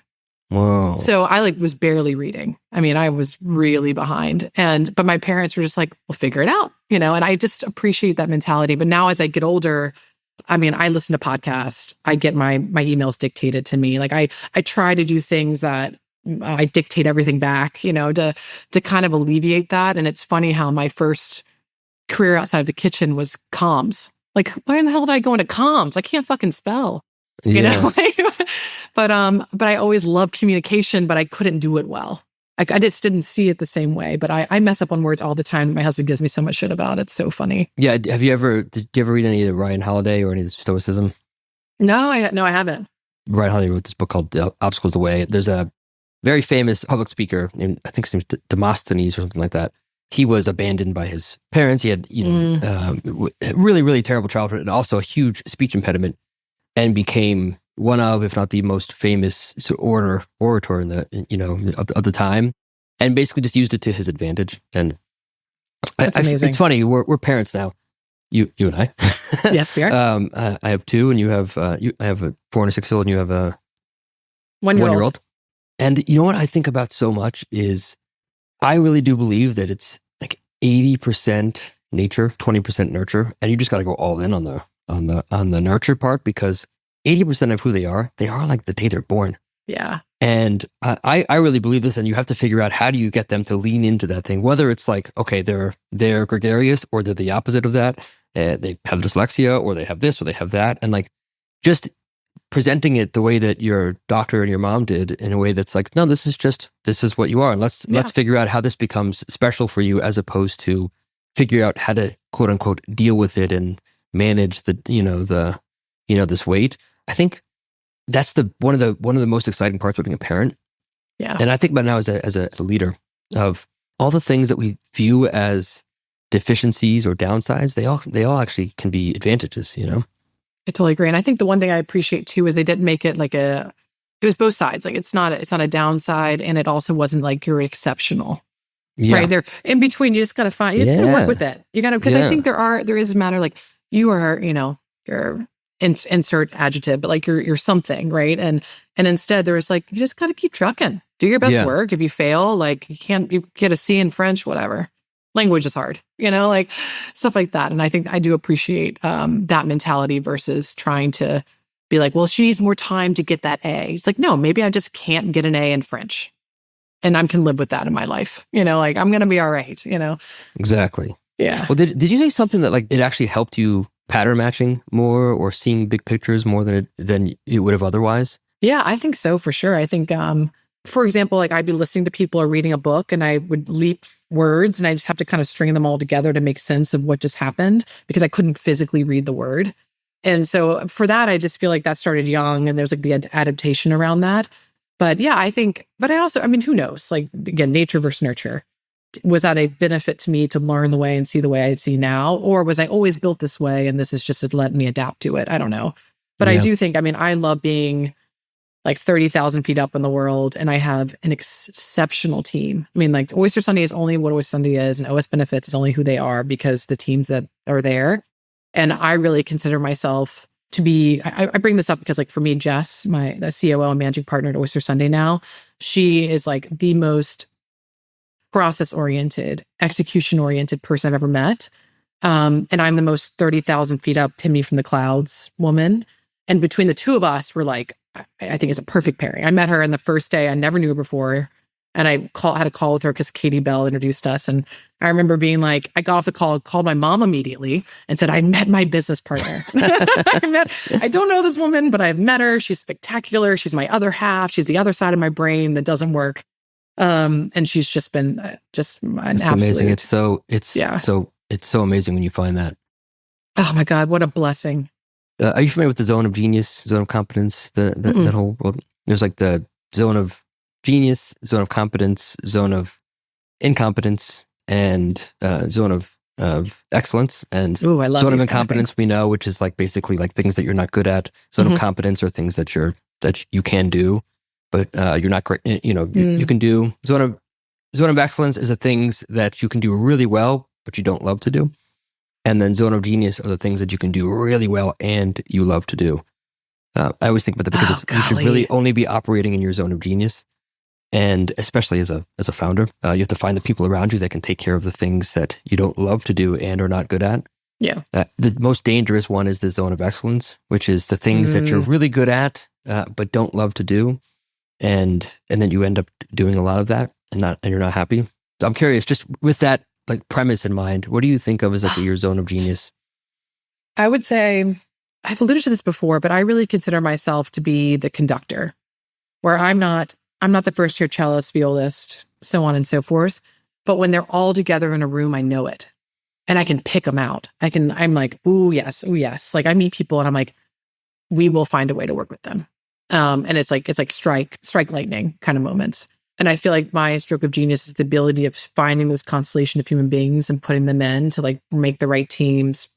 [SPEAKER 2] Whoa.
[SPEAKER 1] So I like was barely reading. I mean, I was really behind but my parents were just like, we'll figure it out, and I just appreciate that mentality. But now as I get older, I mean, I listen to podcasts. I get my emails dictated to me. Like I try to do things that I dictate everything back, to kind of alleviate that. And it's funny how my first career outside of the kitchen was comms. Like, why in the hell did I go into comms? I can't fucking spell, but I always loved communication, but I couldn't do it well. I just didn't see it the same way, but I mess up on words all the time. My husband gives me so much shit about it. It's so funny.
[SPEAKER 2] Yeah. Did you ever read any of the Ryan Holiday or any of the Stoicism?
[SPEAKER 1] No, I haven't.
[SPEAKER 2] Ryan Holiday wrote this book called The Obstacle's the Way. There's a very famous public speaker named, I think his name's Demosthenes or something like that. He was abandoned by his parents. He had, really, really terrible childhood and also a huge speech impediment, and became one of, if not the most famous orator in the, of the time, and basically just used it to his advantage. And
[SPEAKER 1] that's amazing.
[SPEAKER 2] It's funny. We're parents now. You and I.
[SPEAKER 1] Yes, we are.
[SPEAKER 2] I have two, and you have I have a 4 and a 6-year-old, and you have a
[SPEAKER 1] 1-year-old.
[SPEAKER 2] And you know what I think about so much is, I really do believe that it's like 80% nature, 20% nurture, and you just got to go all in on the nurture part, because 80% of who they are like the day they're born.
[SPEAKER 1] Yeah.
[SPEAKER 2] And I really believe this, and you have to figure out how do you get them to lean into that thing, whether it's like, okay, they're gregarious, or they're the opposite of that. They have dyslexia, or they have this, or they have that. And like, just presenting it the way that your doctor and your mom did, in a way that's like, no, this is what you are. And let's figure out how this becomes special for you, as opposed to figure out how to quote unquote deal with it and manage this weight. I think that's one of the most exciting parts of being a parent.
[SPEAKER 1] Yeah.
[SPEAKER 2] And I think about now as a leader, of all the things that we view as deficiencies or downsides, they all actually can be advantages,
[SPEAKER 1] I totally agree. And I think the one thing I appreciate too is they didn't make it like it was both sides. Like, it's not a downside, and it also wasn't like you're exceptional. Yeah. Right there in between, you just got to work with it. You got to, because I think there is a matter, like, you are, you're insert adjective, but like you're something, right? And instead there's like, you just got to keep trucking, do your best work. If you fail, like, you get a C in French, whatever. Language is hard, like stuff like that. And I think I do appreciate that mentality versus trying to be like, well, she needs more time to get that A. It's like, no, maybe I just can't get an A in French, and I can live with that in my life. Like, I'm going to be all right,
[SPEAKER 2] Exactly.
[SPEAKER 1] Yeah.
[SPEAKER 2] Well, did you say something that like it actually helped you pattern matching more, or seeing big pictures more than it would have otherwise?
[SPEAKER 1] Yeah, I think so, for sure. I think, for example, like, I'd be listening to people or reading a book, and I would leap words, and I just have to kind of string them all together to make sense of what just happened, because I couldn't physically read the word. And so for that, I just feel like that started young, and there's like the adaptation around that. But yeah, I think, but who knows? Like, again, nature versus nurture. Was that a benefit to me to learn the way and see the way I see now? Or was I always built this way, and this is just letting me adapt to it? I don't know. But I do think, I love being like 30,000 feet up in the world, and I have an exceptional team. Like, Oyster Sunday is only what Oyster Sunday is, and OS Benefits is only who they are because the teams that are there. And I really consider myself to be, I bring this up because, like, for me, Jess, the COO and managing partner at Oyster Sunday now, she is like the most process-oriented, execution-oriented person I've ever met. And I'm the most 30,000 feet up, pin me from the clouds woman. And between the two of us, we're like, I think it's a perfect pairing. I met her on the first day. I never knew her before. And I had a call with her because Katie Bell introduced us. And I remember being like, I got off the call, called my mom immediately and said, I met my business partner. I don't know this woman, but I've met her. She's spectacular. She's my other half. She's the other side of my brain that doesn't work. And she's just been an absolute.
[SPEAKER 2] Amazing. It's so amazing when you find that.
[SPEAKER 1] Oh my God, what a blessing.
[SPEAKER 2] Are you familiar with the zone of genius, zone of competence, that whole world? There's like the zone of genius, zone of competence, zone of incompetence, and zone of excellence. And
[SPEAKER 1] ooh, I love
[SPEAKER 2] zone of incompetence we know, which is like basically like things that you're not good at. Zone of competence are things that you can do, but you're not great. You can do. Zone of excellence is the things that you can do really well, but you don't love to do. And then zone of genius are the things that you can do really well and you love to do. I always think about that because you should really only be operating in your zone of genius. And especially as a founder, you have to find the people around you that can take care of the things that you don't love to do and are not good at.
[SPEAKER 1] Yeah.
[SPEAKER 2] The most dangerous one is the zone of excellence, which is the things that you're really good at, but don't love to do. and then you end up doing a lot of that and you're not happy. So I'm curious, just with that like premise in mind, what do you think of as like your zone of genius?
[SPEAKER 1] I would say, I've alluded to this before, but I really consider myself to be the conductor, where I'm not the first year cellist, violist, so on and so forth. But when they're all together in a room, I know it. And I can pick them out. I'm like, ooh, yes. Like I meet people and I'm like, we will find a way to work with them. And it's like strike lightning kind of moments. And I feel like my stroke of genius is the ability of finding this constellation of human beings and putting them in to like make the right teams,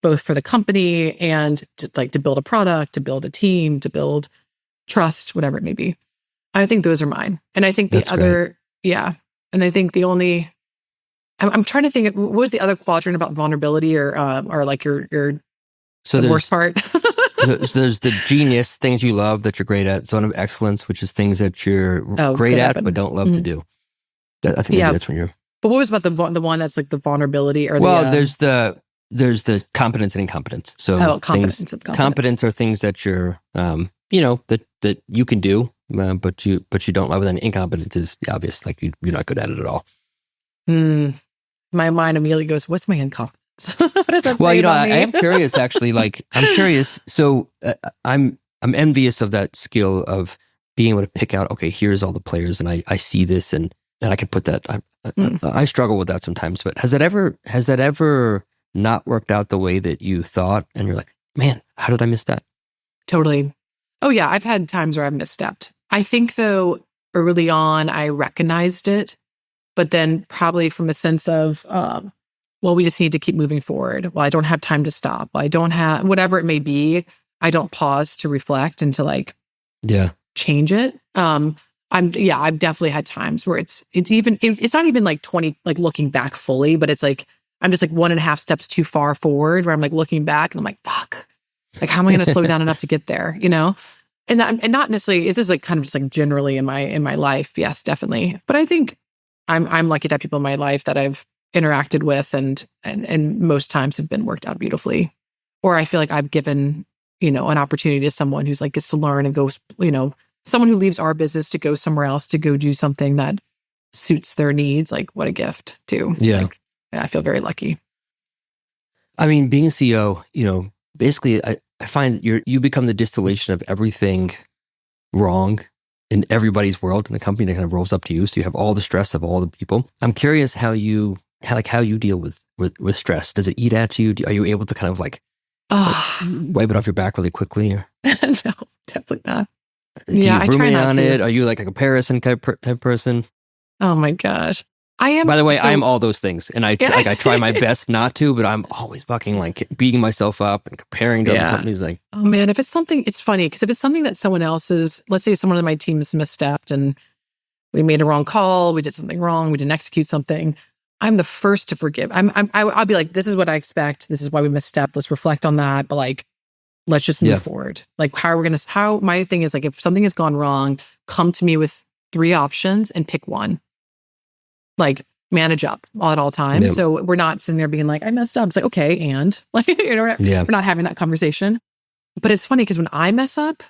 [SPEAKER 1] both for the company and to build a product, to build a team, to build trust, whatever it may be. I think those are mine. And I think
[SPEAKER 2] That's
[SPEAKER 1] great. Yeah. And I think the only, I'm trying to think, what was the other quadrant about vulnerability or like your the worst part?
[SPEAKER 2] There's the genius, things you love that you're great at, zone of excellence, which is things that you're great at but don't love to do. I think maybe that's when you're.
[SPEAKER 1] But what was about the one that's like the vulnerability or
[SPEAKER 2] there's the competence and incompetence. So competence are things that you're that you can do, but you don't love it. And incompetence is obvious, like you're not good at it at all.
[SPEAKER 1] My mind immediately goes, "What's my incompetence?" What does that say?
[SPEAKER 2] Well,
[SPEAKER 1] about me?
[SPEAKER 2] I am curious actually. Like I'm curious. So I'm envious of that skill of being able to pick out. Okay, here's all the players, and I see this, and I can put that. I struggle with that sometimes. But has that ever not worked out the way that you thought, and you're like, man, how did I miss that?
[SPEAKER 1] Totally. Oh yeah, I've had times where I've misstepped. I think though early on I recognized it, but then probably from a sense of, well, we just need to keep moving forward. Well, I don't have time to stop. Well, I don't have, whatever it may be, I don't pause to reflect and to like change it. I've definitely had times where it's not even like 20, like looking back fully, but it's like, I'm just like 1.5 steps too far forward where I'm like looking back and I'm like, fuck, like how am I going to slow down enough to get there? You know? And not necessarily, it is like kind of just like generally in my life. Yes, definitely. But I think I'm lucky to have people in my life that I've interacted with and most times have been worked out beautifully. Or I feel like I've given, an opportunity to someone who's like gets to learn and goes, someone who leaves our business to go somewhere else to go do something that suits their needs. Like what a gift too.
[SPEAKER 2] Yeah.
[SPEAKER 1] Like, I feel very lucky.
[SPEAKER 2] I mean, being a CEO, basically I find you become the distillation of everything wrong in everybody's world, and the company that kind of rolls up to you. So you have all the stress of all the people. I'm curious how you deal with stress. Does it eat at you? Are you able to kind of like wipe it off your back really quickly? Or?
[SPEAKER 1] No, definitely not.
[SPEAKER 2] Do you ruminate on it? Are you like a comparison type person?
[SPEAKER 1] Oh my gosh. I am.
[SPEAKER 2] By the way, I am all those things, and I try my best not to, but I'm always fucking like beating myself up and comparing to other companies. Like,
[SPEAKER 1] oh man, if it's something, it's funny because if it's something that someone else's, let's say someone on my team has misstepped and we made a wrong call, we did something wrong, we didn't execute something, I'm the first to forgive. I'll be like, this is what I expect. This is why we misstepped. Let's reflect on that. But like, let's just move forward. Like, my thing is like, if something has gone wrong, come to me with 3 options and pick one. Like manage up at all times. Yep. So we're not sitting there being like, I messed up. It's like, okay. And like, we're not having that conversation. But it's funny because when I mess up,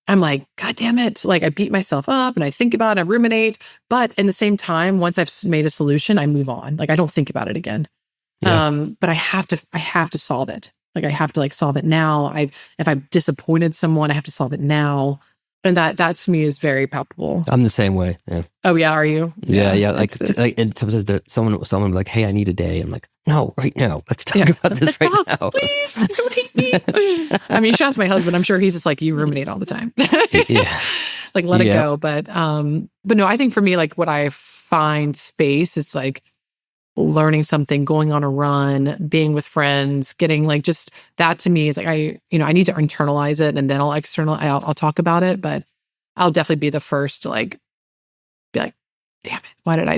[SPEAKER 1] I'm like, God damn it. Like I beat myself up and I think about it, I ruminate. But in the same time, once I've made a solution, I move on. Like I don't think about it again. Yeah. But I have to solve it. Like I have to like solve it now. If I've disappointed someone, I have to solve it now. And that to me is very palpable.
[SPEAKER 2] I'm the same way. Yeah.
[SPEAKER 1] Oh yeah, are you?
[SPEAKER 2] Yeah. Like and sometimes someone will be like, "Hey, I need a day." I'm like, "No, right now. Let's talk about this right now.
[SPEAKER 1] Please don't hate me." I mean, you should ask my husband. I'm sure he's just like, you ruminate all the time.
[SPEAKER 2] Yeah.
[SPEAKER 1] Like let it go. But no, I think for me, like what I find space, it's like learning something, going on a run, being with friends, getting like just that to me is like I need to internalize it and then I'll talk about it, but I'll definitely be the first to like be like, damn it, why did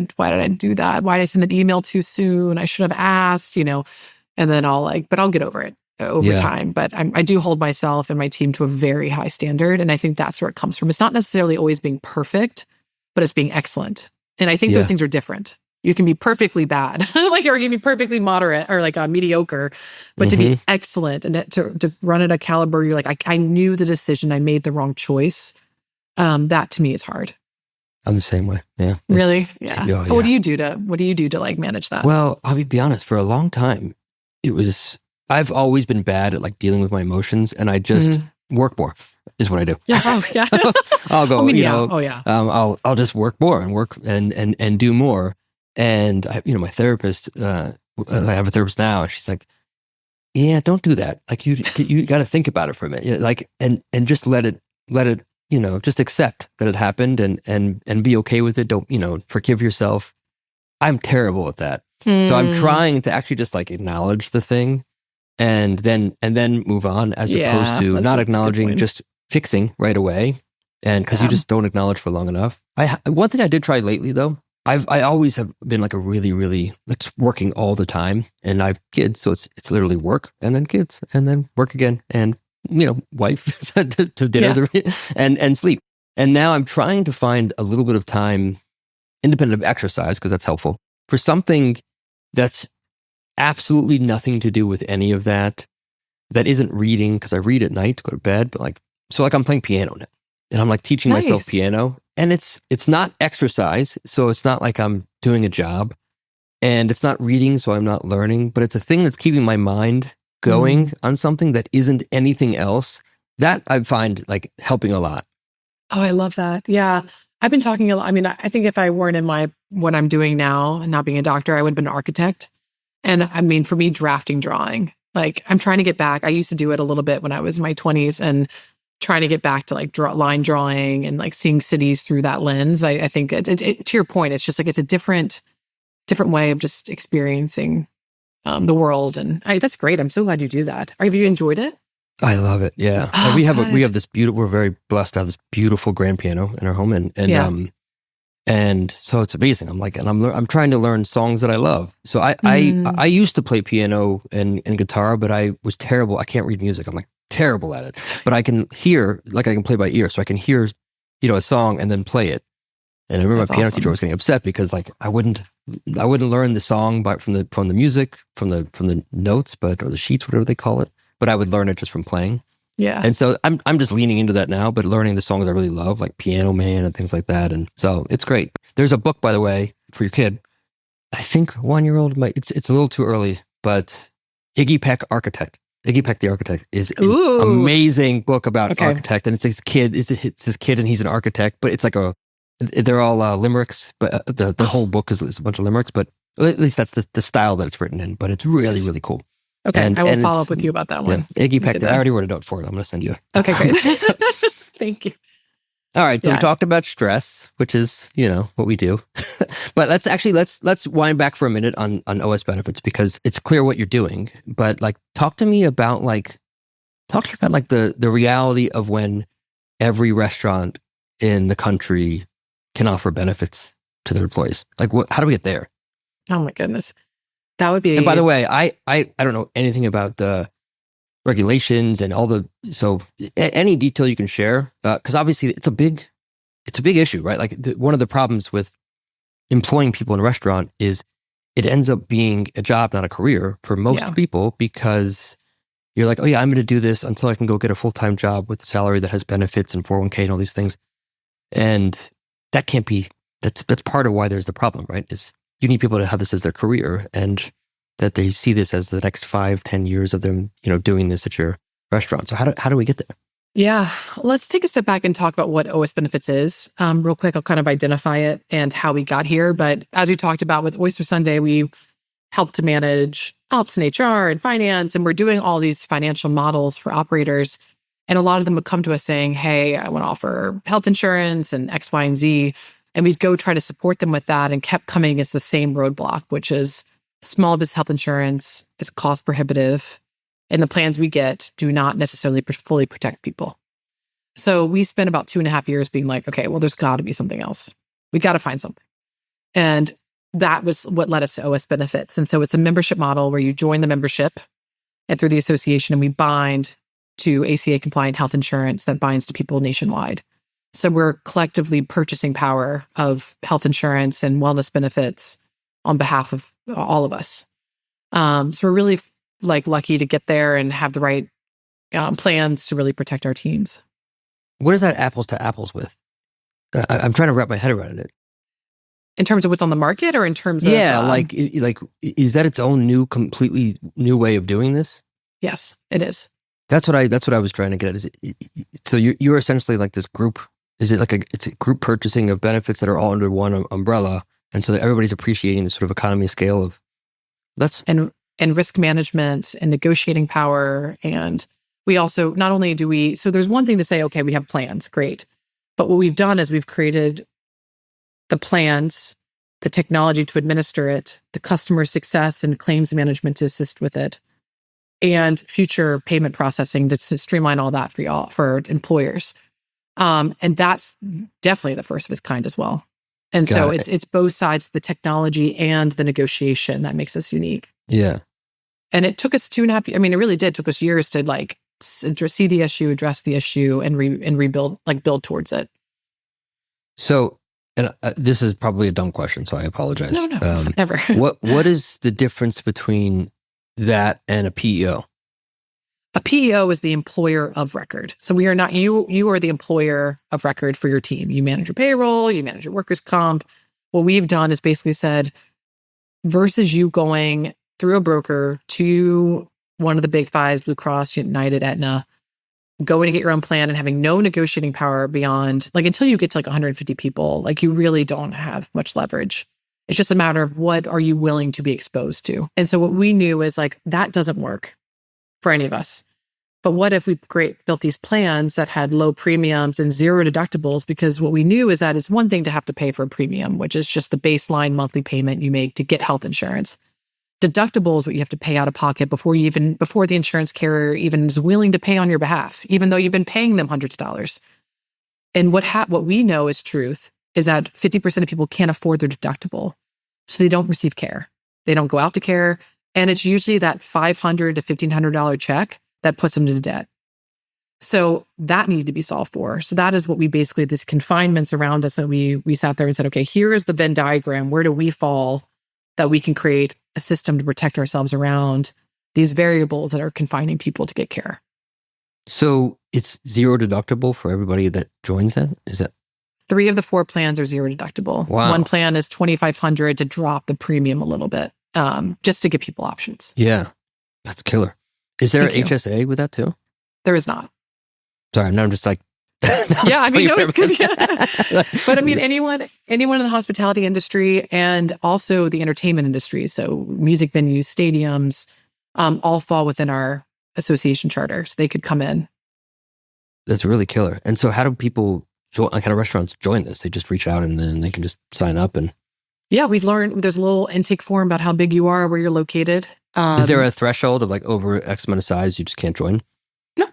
[SPEAKER 1] I do that? Why did I send an email too soon? I should have asked, and then but I'll get over it over time. But I do hold myself and my team to a very high standard. And I think that's where it comes from. It's not necessarily always being perfect, but it's being excellent. And I think those things are different. You can be perfectly bad, or you can be perfectly moderate or like mediocre, but to be excellent and to run at a caliber, you're like, I knew the decision, I made the wrong choice. That to me is hard.
[SPEAKER 2] I'm the same way. Yeah.
[SPEAKER 1] Really? Yeah.
[SPEAKER 2] Oh, yeah.
[SPEAKER 1] What do you do to like manage that?
[SPEAKER 2] Well, I'll be honest, for a long time, I've always been bad at like dealing with my emotions, and I just work more is what I do.
[SPEAKER 1] Yeah. Oh, yeah.
[SPEAKER 2] So I'll go, I'll just work more and work and do more. And my therapist, I have a therapist now, and she's like, yeah, don't do that. Like you got to think about it for a minute. Like, and just let it, just accept that it happened and be okay with it. Don't, forgive yourself. I'm terrible at that. So I'm trying to actually just like acknowledge the thing and then move on, as opposed to not acknowledging, just fixing right away. And because you just don't acknowledge for long enough. One thing I did try lately though, I always have been like a really, really like working all the time, and I have kids. So it's literally work and then kids and then work again and, wife to dinners and sleep. And now I'm trying to find a little bit of time independent of exercise, because that's helpful, for something that's absolutely nothing to do with any of that isn't reading, because I read at night to go to bed, but I'm playing piano now, and I'm like teaching myself piano, and it's not exercise, so it's not like I'm doing a job, and it's not reading, so I'm not learning, but it's a thing that's keeping my mind going on something that isn't anything else. That I find like helping a lot.
[SPEAKER 1] Oh, I love that. Yeah. I've been talking a lot. I mean, I think if I weren't in what I'm doing now and not being a doctor, I would have been an architect. And I mean, for me, drafting, drawing, like I'm trying to get back. I used to do it a little bit when I was in my 20s, and trying to get back to like line drawing and like seeing cities through that lens. I think to your point, it's just like, it's a different way of just experiencing the world. And that's great. I'm so glad you do that. Have you enjoyed it?
[SPEAKER 2] I love it. Yeah.
[SPEAKER 1] Oh,
[SPEAKER 2] we have this beautiful, we're very blessed to have this beautiful grand piano in our home. And so it's amazing. I'm trying to learn songs that I love. So I used to play piano and guitar, but I was terrible. I can't read music. I'm like terrible at it, but I can hear, like I can play by ear. So I can hear, a song and then play it. And I remember my piano teacher was getting upset because like I wouldn't learn the song from the music, from the notes, or the sheets, whatever they call it. But I would learn it just from playing. Yeah. And so I'm just leaning into that now, but learning the songs I really love, like Piano Man and things like that. And so it's great. There's a book, by the way, for your kid. I think 1-year-old it's a little too early, but Iggy Peck the Architect is an amazing book about architect. And it's his kid, and he's an architect, but it's like they're all limericks, but the whole book is a bunch of limericks, but at least that's the style that it's written in, but it's really, really cool.
[SPEAKER 1] Okay, I will follow up with you about that one.
[SPEAKER 2] Yeah, Iggy Peck, I already wrote a note for it. I'm going to send you.
[SPEAKER 1] Okay, great. Thank you.
[SPEAKER 2] All right, so we talked about stress, which is, what we do. But let's wind back for a minute on OS benefits, because it's clear what you're doing. But like, talk to me about the reality of when every restaurant in the country can offer benefits to their employees. Like, how do we get there?
[SPEAKER 1] Oh my goodness. That would be.
[SPEAKER 2] And by the way, I don't know anything about the regulations and so any detail you can share, because obviously it's a big issue, right? Like one of the problems with employing people in a restaurant is it ends up being a job, not a career for most people, because you're like, oh yeah, I'm going to do this until I can go get a full-time job with a salary that has benefits and 401k and all these things. And that can't be, that's part of why there's the problem, right? Is you need people to have this as their career, and that they see this as the next 5-10 years of them, doing this at your restaurant. So how do we get there?
[SPEAKER 1] Yeah, let's take a step back and talk about what OS benefits is. Real quick, I'll kind of identify it and how we got here. But as we talked about with Oyster Sunday, we help to manage ops and HR and finance, and we're doing all these financial models for operators. And a lot of them would come to us saying, hey, I want to offer health insurance and X, Y, and Z. And we'd go try to support them with that, and kept coming against the same roadblock, which is small business health insurance is cost prohibitive, and the plans we get do not necessarily fully protect people. So we spent about 2.5 years being like, okay, well, there's got to be something else. We got to find something. And that was what led us to OS benefits. And so it's a membership model where you join the membership and through the association, and we bind to ACA compliant health insurance that binds to people nationwide. So we're collectively purchasing power of health insurance and wellness benefits on behalf of all of us. So we're really lucky to get there and have the right plans to really protect our teams.
[SPEAKER 2] What is that apples to apples with? I'm trying to wrap my head around it.
[SPEAKER 1] In terms of what's on the market, or in terms of
[SPEAKER 2] like is that its own completely new way of doing this?
[SPEAKER 1] Yes, it is.
[SPEAKER 2] That's what I was trying to get at. So you're essentially like this group. Is it like it's a group purchasing of benefits that are all under one umbrella, and so that everybody's appreciating the sort of economy of scale of that's
[SPEAKER 1] and risk management and negotiating power. And we also, not only do we, so there's one thing to say, okay, we have plans, great. But what we've done is we've created the plans, the technology to administer it, the customer success and claims management to assist with it, and future payment processing to streamline all that for employers. And that's definitely the first of its kind as well. And so it's both sides, the technology and the negotiation, that makes us unique.
[SPEAKER 2] Yeah.
[SPEAKER 1] And it took us 2.5 years. I mean, it really did. It took us years to like see the issue, address the issue, and rebuild, like build towards it.
[SPEAKER 2] So, and this is probably a dumb question, so I apologize.
[SPEAKER 1] No, never.
[SPEAKER 2] What is the difference between that and a PEO?
[SPEAKER 1] A PEO is the employer of record. So we are not, you are the employer of record for your team. You manage your payroll, you manage your workers' comp. What we've done is basically said, versus you going through a broker to one of the big fives, Blue Cross, United, Aetna, going to get your own plan and having no negotiating power beyond, like until you get to like 150 people, like you really don't have much leverage. It's just a matter of what are you willing to be exposed to. And so what we knew is like, that doesn't work for any of us. But what if we built these plans that had low premiums and zero deductibles? Because what we knew is that it's one thing to have to pay for a premium, which is just the baseline monthly payment you make to get health insurance. Deductible is what you have to pay out of pocket before the insurance carrier even is willing to pay on your behalf, even though you've been paying them hundreds of dollars. And what we know is truth is that 50% of people can't afford their deductible, so they don't receive care. They don't go out to care. And it's usually that $500 to $1,500 check that puts them into debt. So that needed to be solved for. So that is what we basically, this confinements around us that we sat there and said, okay, here is the Venn diagram. Where do we fall that we can create a system to protect ourselves around these variables that are confining people to get care?
[SPEAKER 2] So it's zero deductible for everybody that joins that? Is that?
[SPEAKER 1] 3 of the 4 plans are zero deductible.
[SPEAKER 2] Wow.
[SPEAKER 1] One plan is $2,500 to drop the premium a little bit, just to give people options.
[SPEAKER 2] Yeah, that's killer. Is there an HSA with that too?
[SPEAKER 1] There is not.
[SPEAKER 2] Sorry, now I'm just like,
[SPEAKER 1] yeah, I mean, no, it's good. Yeah. But I mean, anyone in the hospitality industry and also the entertainment industry, so music venues, stadiums, all fall within our association charter, so they could come in.
[SPEAKER 2] That's really killer. And so how do people join, like, how do restaurants join this? They just reach out and then they can just sign up and...
[SPEAKER 1] Yeah, we learned there's a little intake form about how big you are, where you're located.
[SPEAKER 2] Is there a threshold of like over X amount of size you just can't join?
[SPEAKER 1] No,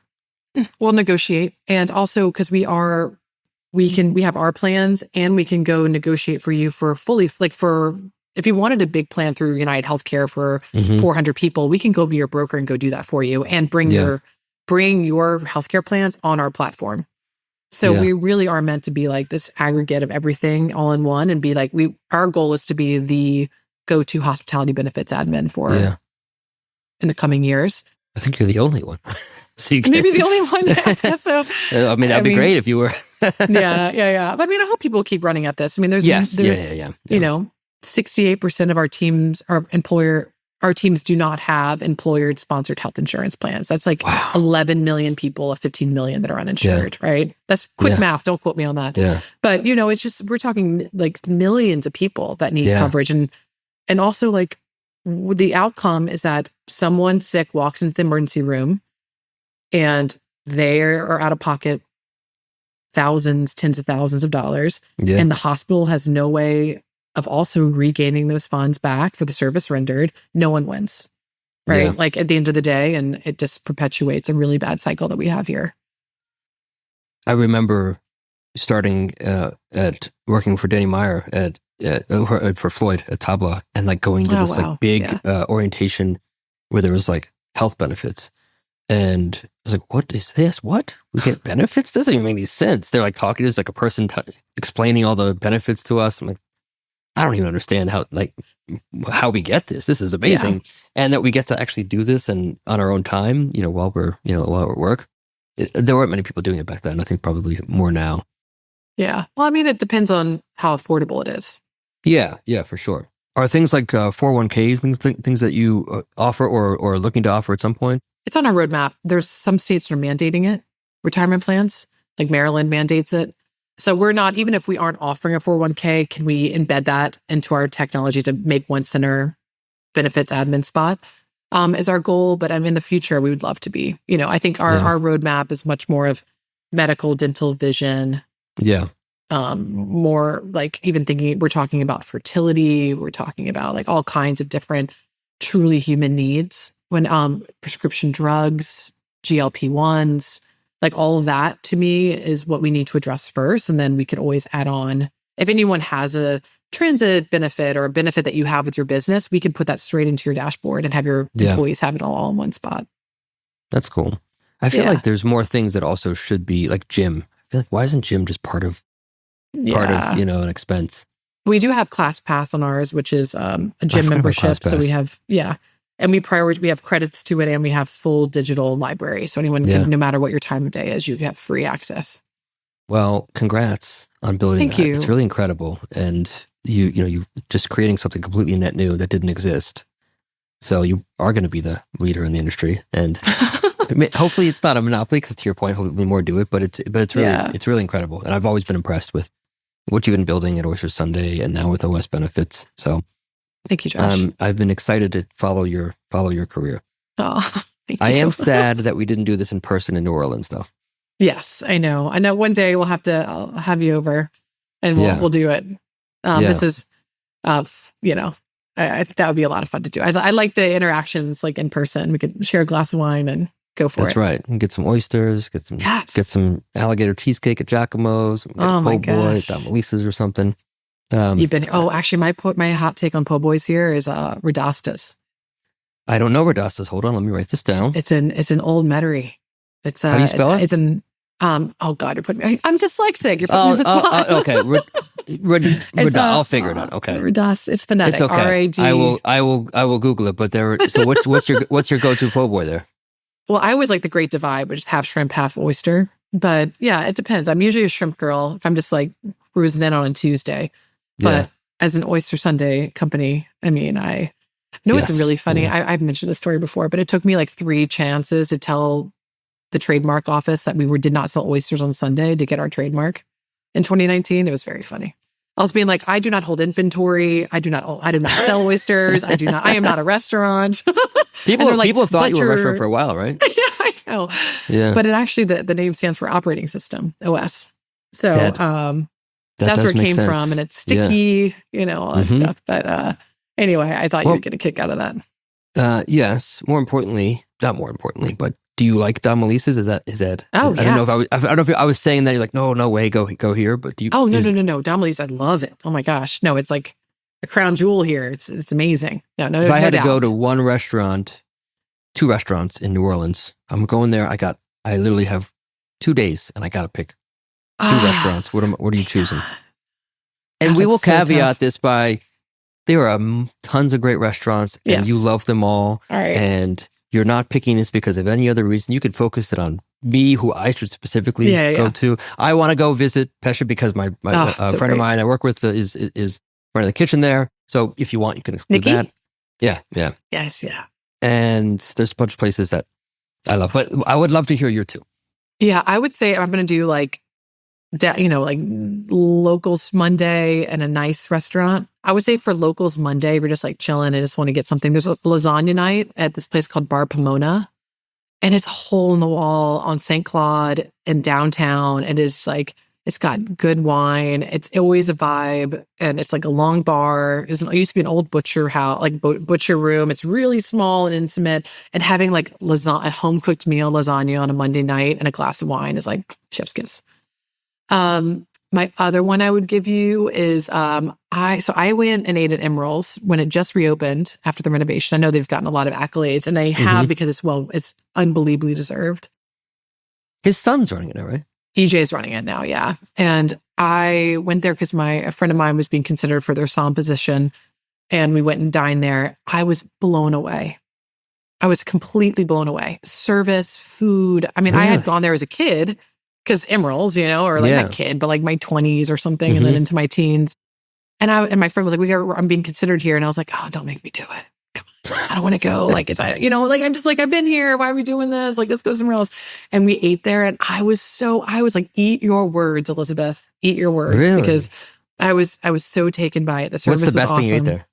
[SPEAKER 1] we'll negotiate. And also because we have our plans and we can go negotiate for you for fully, like for, if you wanted a big plan through United Healthcare for 400 people, we can go be your broker and go do that for you and bring your healthcare plans on our platform. So we really are meant to be like this aggregate of everything all in one and be like, our goal is to be the go-to hospitality benefits admin for in the coming years.
[SPEAKER 2] I think you're the only one. So
[SPEAKER 1] maybe the only one. Yeah. So
[SPEAKER 2] I mean, that'd be great if you were.
[SPEAKER 1] yeah. But I mean, I hope people keep running at this. I mean, there's you know, 68% of our teams do not have employer-sponsored health insurance plans. That's like 11 million people of 15 million that are uninsured, right? That's quick math. Don't quote me on that.
[SPEAKER 2] Yeah.
[SPEAKER 1] But, you know, it's just, we're talking like millions of people that need coverage. And also like the outcome is that someone sick walks into the emergency room and they are out of pocket thousands, tens of thousands of dollars. Yeah. And the hospital has no way of also regaining those funds back for the service rendered. No one wins, right? Yeah. Like at the end of the day, and it just perpetuates a really bad cycle that we have here.
[SPEAKER 2] I remember starting at working for Danny Meyer for Floyd at Tabla, and like going to this like big orientation where there was like health benefits. And I was like, what is this? What? We get benefits? This doesn't even make any sense. They're like talking to us like a person explaining all the benefits to us. I'm like, I don't even understand how we get this. This is amazing. Yeah. And that we get to actually do this and on our own time, while we're at work. There weren't many people doing it back then. I think probably more now.
[SPEAKER 1] Yeah. Well, I mean, it depends on how affordable it is.
[SPEAKER 2] Yeah, for sure. Are things like 401ks things that you offer or are looking to offer at some point?
[SPEAKER 1] It's on our roadmap. There's some states that are mandating it, retirement plans, like Maryland mandates it. So we're not, even if we aren't offering a 401k, can we embed that into our technology to make one center benefits admin spot is our goal. But in the future, we would love to be. I think our roadmap is much more of medical, dental, vision.
[SPEAKER 2] Yeah.
[SPEAKER 1] More like even thinking, we're talking about fertility. We're talking about like all kinds of different truly human needs when prescription drugs, GLP-1s, like all of that to me is what we need to address first. And then we could always add on. If anyone has a transit benefit or a benefit that you have with your business, we can put that straight into your dashboard and have your employees have it all in one spot.
[SPEAKER 2] That's cool. I feel like there's more things that also should be like gym. I feel like, why isn't gym just part of, an expense?
[SPEAKER 1] We do have ClassPass on ours, which is a gym membership. So we have, and we have credits to it, and we have full digital library. So anyone can, no matter what your time of day is, you have free access.
[SPEAKER 2] Well, congrats on building that. It's really incredible. And you just creating something completely net new that didn't exist. So you are going to be the leader in the industry. And hopefully it's not a monopoly, because to your point, hopefully more do it, but it's really incredible. And I've always been impressed with what you've been building at Oyster Sunday and now with OS Benefits. So
[SPEAKER 1] thank you, Josh.
[SPEAKER 2] I've been excited to follow your career.
[SPEAKER 1] Oh, thank you.
[SPEAKER 2] I am sad that we didn't do this in person in New Orleans, though.
[SPEAKER 1] Yes, I know. One day I'll have you over and we'll do it. This is, that would be a lot of fun to do. I like the interactions like in person. We could share a glass of wine and go for it.
[SPEAKER 2] That's right. And get some oysters, get some alligator cheesecake at Giacomo's.
[SPEAKER 1] Oh my gosh.
[SPEAKER 2] Domelisa's or something.
[SPEAKER 1] Actually my hot take on po' boys here is Radastas.
[SPEAKER 2] I don't know Radastas. Hold on, let me write this down.
[SPEAKER 1] It's an old metairie. It's
[SPEAKER 2] how do you spell it?
[SPEAKER 1] It's an oh God, you're putting me. I'm dyslexic. You're putting me on the spot.
[SPEAKER 2] Okay, I'll figure it out. Okay,
[SPEAKER 1] Radas. It's phonetic.
[SPEAKER 2] It's okay.
[SPEAKER 1] R-A-D.
[SPEAKER 2] I will Google it. But so what's your go-to po' boy there?
[SPEAKER 1] Well, I always like the Great Divide, which is half shrimp, half oyster. But yeah, it depends. I'm usually a shrimp girl if I'm just like cruising in on a Tuesday. But as an Oyster Sunday company, I know it's really funny. Yeah. I've mentioned this story before, but it took me like 3 chances to tell the trademark office that we did not sell oysters on Sunday to get our trademark in 2019. It was very funny. I was being like, I do not hold inventory. I do not sell oysters. I am not a restaurant.
[SPEAKER 2] People thought you were a restaurant for a while, right?
[SPEAKER 1] Yeah, I know. Yeah. But it actually, the name stands for operating system, OS. So that's where it came from. And it's sticky, all that stuff. But anyway, I thought you would get a kick out of that.
[SPEAKER 2] Yes. Not more importantly, but do you like Domelisa's? Is that?
[SPEAKER 1] Oh, yeah.
[SPEAKER 2] I don't know if I was saying that you're like, no way, go here. But do you?
[SPEAKER 1] Oh, no. Domelisa's, I love it. Oh my gosh. No, it's like a crown jewel here. It's amazing. No,
[SPEAKER 2] if I had to go to 2 restaurants in New Orleans, I'm going there. I literally have 2 days and I got to pick 2 restaurants. What are you choosing? And we will caveat this by, there are tons of great restaurants and you love them all.
[SPEAKER 1] Right.
[SPEAKER 2] And you're not picking this because of any other reason. You could focus it on me, who I should specifically go to. I want to go visit Pesha because my friend of mine I work with is running the kitchen there. So if you want, you can include that. Yeah.
[SPEAKER 1] Yes, yeah.
[SPEAKER 2] And there's a bunch of places that I love, but I would love to hear your 2.
[SPEAKER 1] Yeah, I would say I'm going to do like Locals Monday and a nice restaurant. I would say for Locals Monday, we're just like chilling. I just want to get something. There's a lasagna night at this place called Bar Pomona, and it's a hole in the wall on St. Claude in downtown. It is like, it's got good wine. It's always a vibe, and it's like a long bar. It used to be an old butcher house, like butcher room. It's really small and intimate, and having like a home cooked meal lasagna on a Monday night and a glass of wine is like chef's kiss. My other one I would give you is, I went and ate at Emeril's when it just reopened after the renovation. I know they've gotten a lot of accolades, and they have because it's unbelievably deserved.
[SPEAKER 2] His son's running it now, right?
[SPEAKER 1] EJ is running it now, yeah. And I went there because a friend of mine was being considered for their som position, and we went and dined there. I was blown away. I was completely blown away. Service, food. I mean, really? I had gone there as a kid, because Emeralds, or like not kid, but like my 20s or something, and then into my teens. And my friend was like, I'm being considered here. And I was like, oh, don't make me do it. Come on. I don't want to go. Like, I'm just like, I've been here. Why are we doing this? Like, let's go somewhere else. And we ate there. And I was like, eat your words, Elizabeth, eat your words.
[SPEAKER 2] Really?
[SPEAKER 1] Because I was so taken by it. The service
[SPEAKER 2] What's the best
[SPEAKER 1] was awesome.
[SPEAKER 2] thing you ate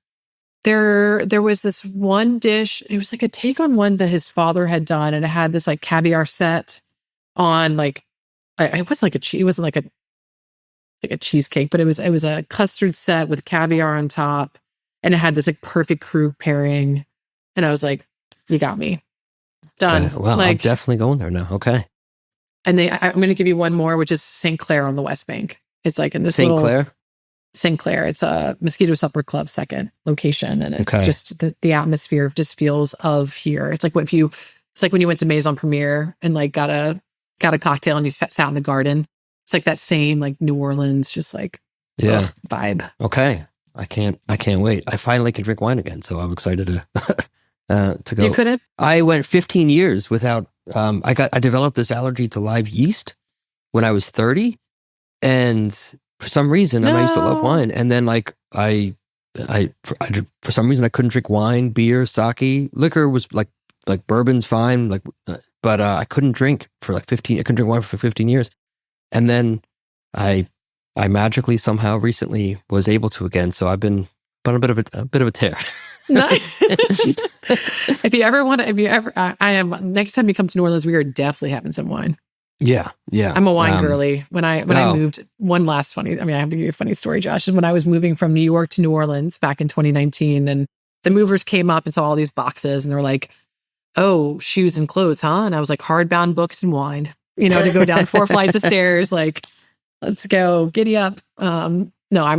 [SPEAKER 2] there?
[SPEAKER 1] There was this one dish. It was like a take on one that his father had done. And it had this like caviar set on like, it wasn't like a cheesecake, but it was a custard set with caviar on top, and it had this like perfect crew pairing. And I was like, you got me. Done.
[SPEAKER 2] Well, I'm definitely going there now. Okay.
[SPEAKER 1] And I'm going to give you one more, which is St. Clair on the West Bank. It's like in this
[SPEAKER 2] St. Clair?
[SPEAKER 1] St. Clair. It's a Mosquito Supper Club second location. And it's just the atmosphere just feels of here. It's like it's like when you went to Maison Premiere and like got a cocktail and you sat in the garden. It's like that same like New Orleans, just like vibe.
[SPEAKER 2] Okay. I can't wait. I finally can drink wine again. So I'm excited to go.
[SPEAKER 1] You couldn't?
[SPEAKER 2] I went 15 years without, I developed this allergy to live yeast when I was 30. And for some reason, I used to love wine. And then like for some reason I couldn't drink wine, beer, sake. Liquor was like bourbon's fine. But I couldn't drink for like 15, I couldn't drink wine for 15 years. And then I magically somehow recently was able to again. So I've been on a bit of a tear.
[SPEAKER 1] Nice. If you ever, I am, next time you come to New Orleans, we are definitely having some wine.
[SPEAKER 2] Yeah.
[SPEAKER 1] I'm a wine girly. When I moved, I have to give you a funny story, Josh. When I was moving from New York to New Orleans back in 2019, and the movers came up and saw all these boxes and they were like, oh, shoes and clothes, huh? And I was like, hardbound books and wine. To go down 4 flights of stairs, like, let's go, giddy up. No, I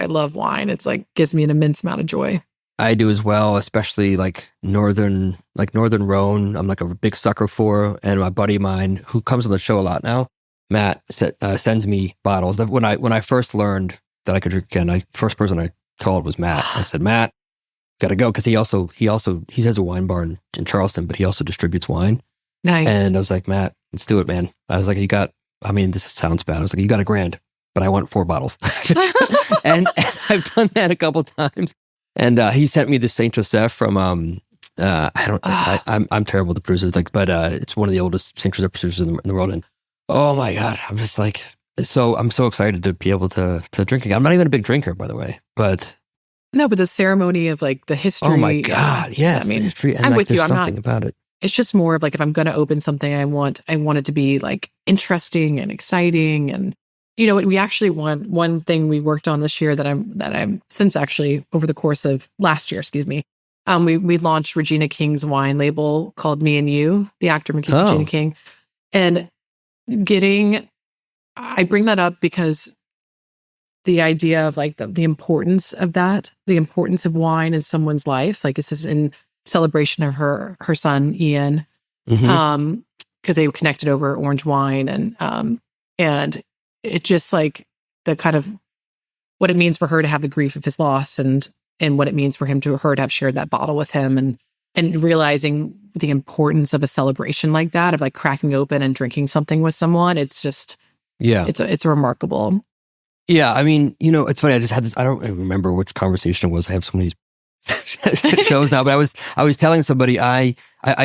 [SPEAKER 1] love wine. It's like, gives me an immense amount of joy.
[SPEAKER 2] I do as well, especially like Northern Rhone. I'm like a big sucker for, and my buddy of mine who comes on the show a lot now, Matt, sends me bottles. When I first learned that I could drink again, first person I called was Matt. I said, Matt, gotta go, because he has a wine bar in Charleston, but he also distributes wine.
[SPEAKER 1] Nice.
[SPEAKER 2] And I was like, Matt, let's do it, man. I was like, this sounds bad. I was like, you got $1,000, but I want 4 bottles. and I've done that a couple times. And he sent me this Saint Joseph from, I'm terrible to produce, but it's one of the oldest Saint Joseph producers in the world. And oh my God, I'm just like, I'm so excited to be able to drink again. I'm not even a big drinker, by the way, but.
[SPEAKER 1] No, but the ceremony of like the history.
[SPEAKER 2] Oh my God, yes. The history. And
[SPEAKER 1] I'm
[SPEAKER 2] like,
[SPEAKER 1] with you.
[SPEAKER 2] There's something about it.
[SPEAKER 1] It's just more of like, if I'm going to open something, I want it to be like interesting and exciting. And we actually one thing we worked on this year that I'm since actually over the course of last year, we launched Regina King's wine label called Me and You, the actor Regina King. And I bring that up because the idea of like the importance of that, the importance of wine in someone's life, like this is in celebration of her son Ian, because they were connected over orange wine, and it just like the kind of what it means for her to have the grief of his loss, and what it means for her to have shared that bottle with him, and realizing the importance of a celebration like that, of like cracking open and drinking something with someone. It's just it's remarkable.
[SPEAKER 2] Yeah, I mean, it's funny. I just had this. I don't remember which conversation it was. I have so many shows now, but I was telling somebody I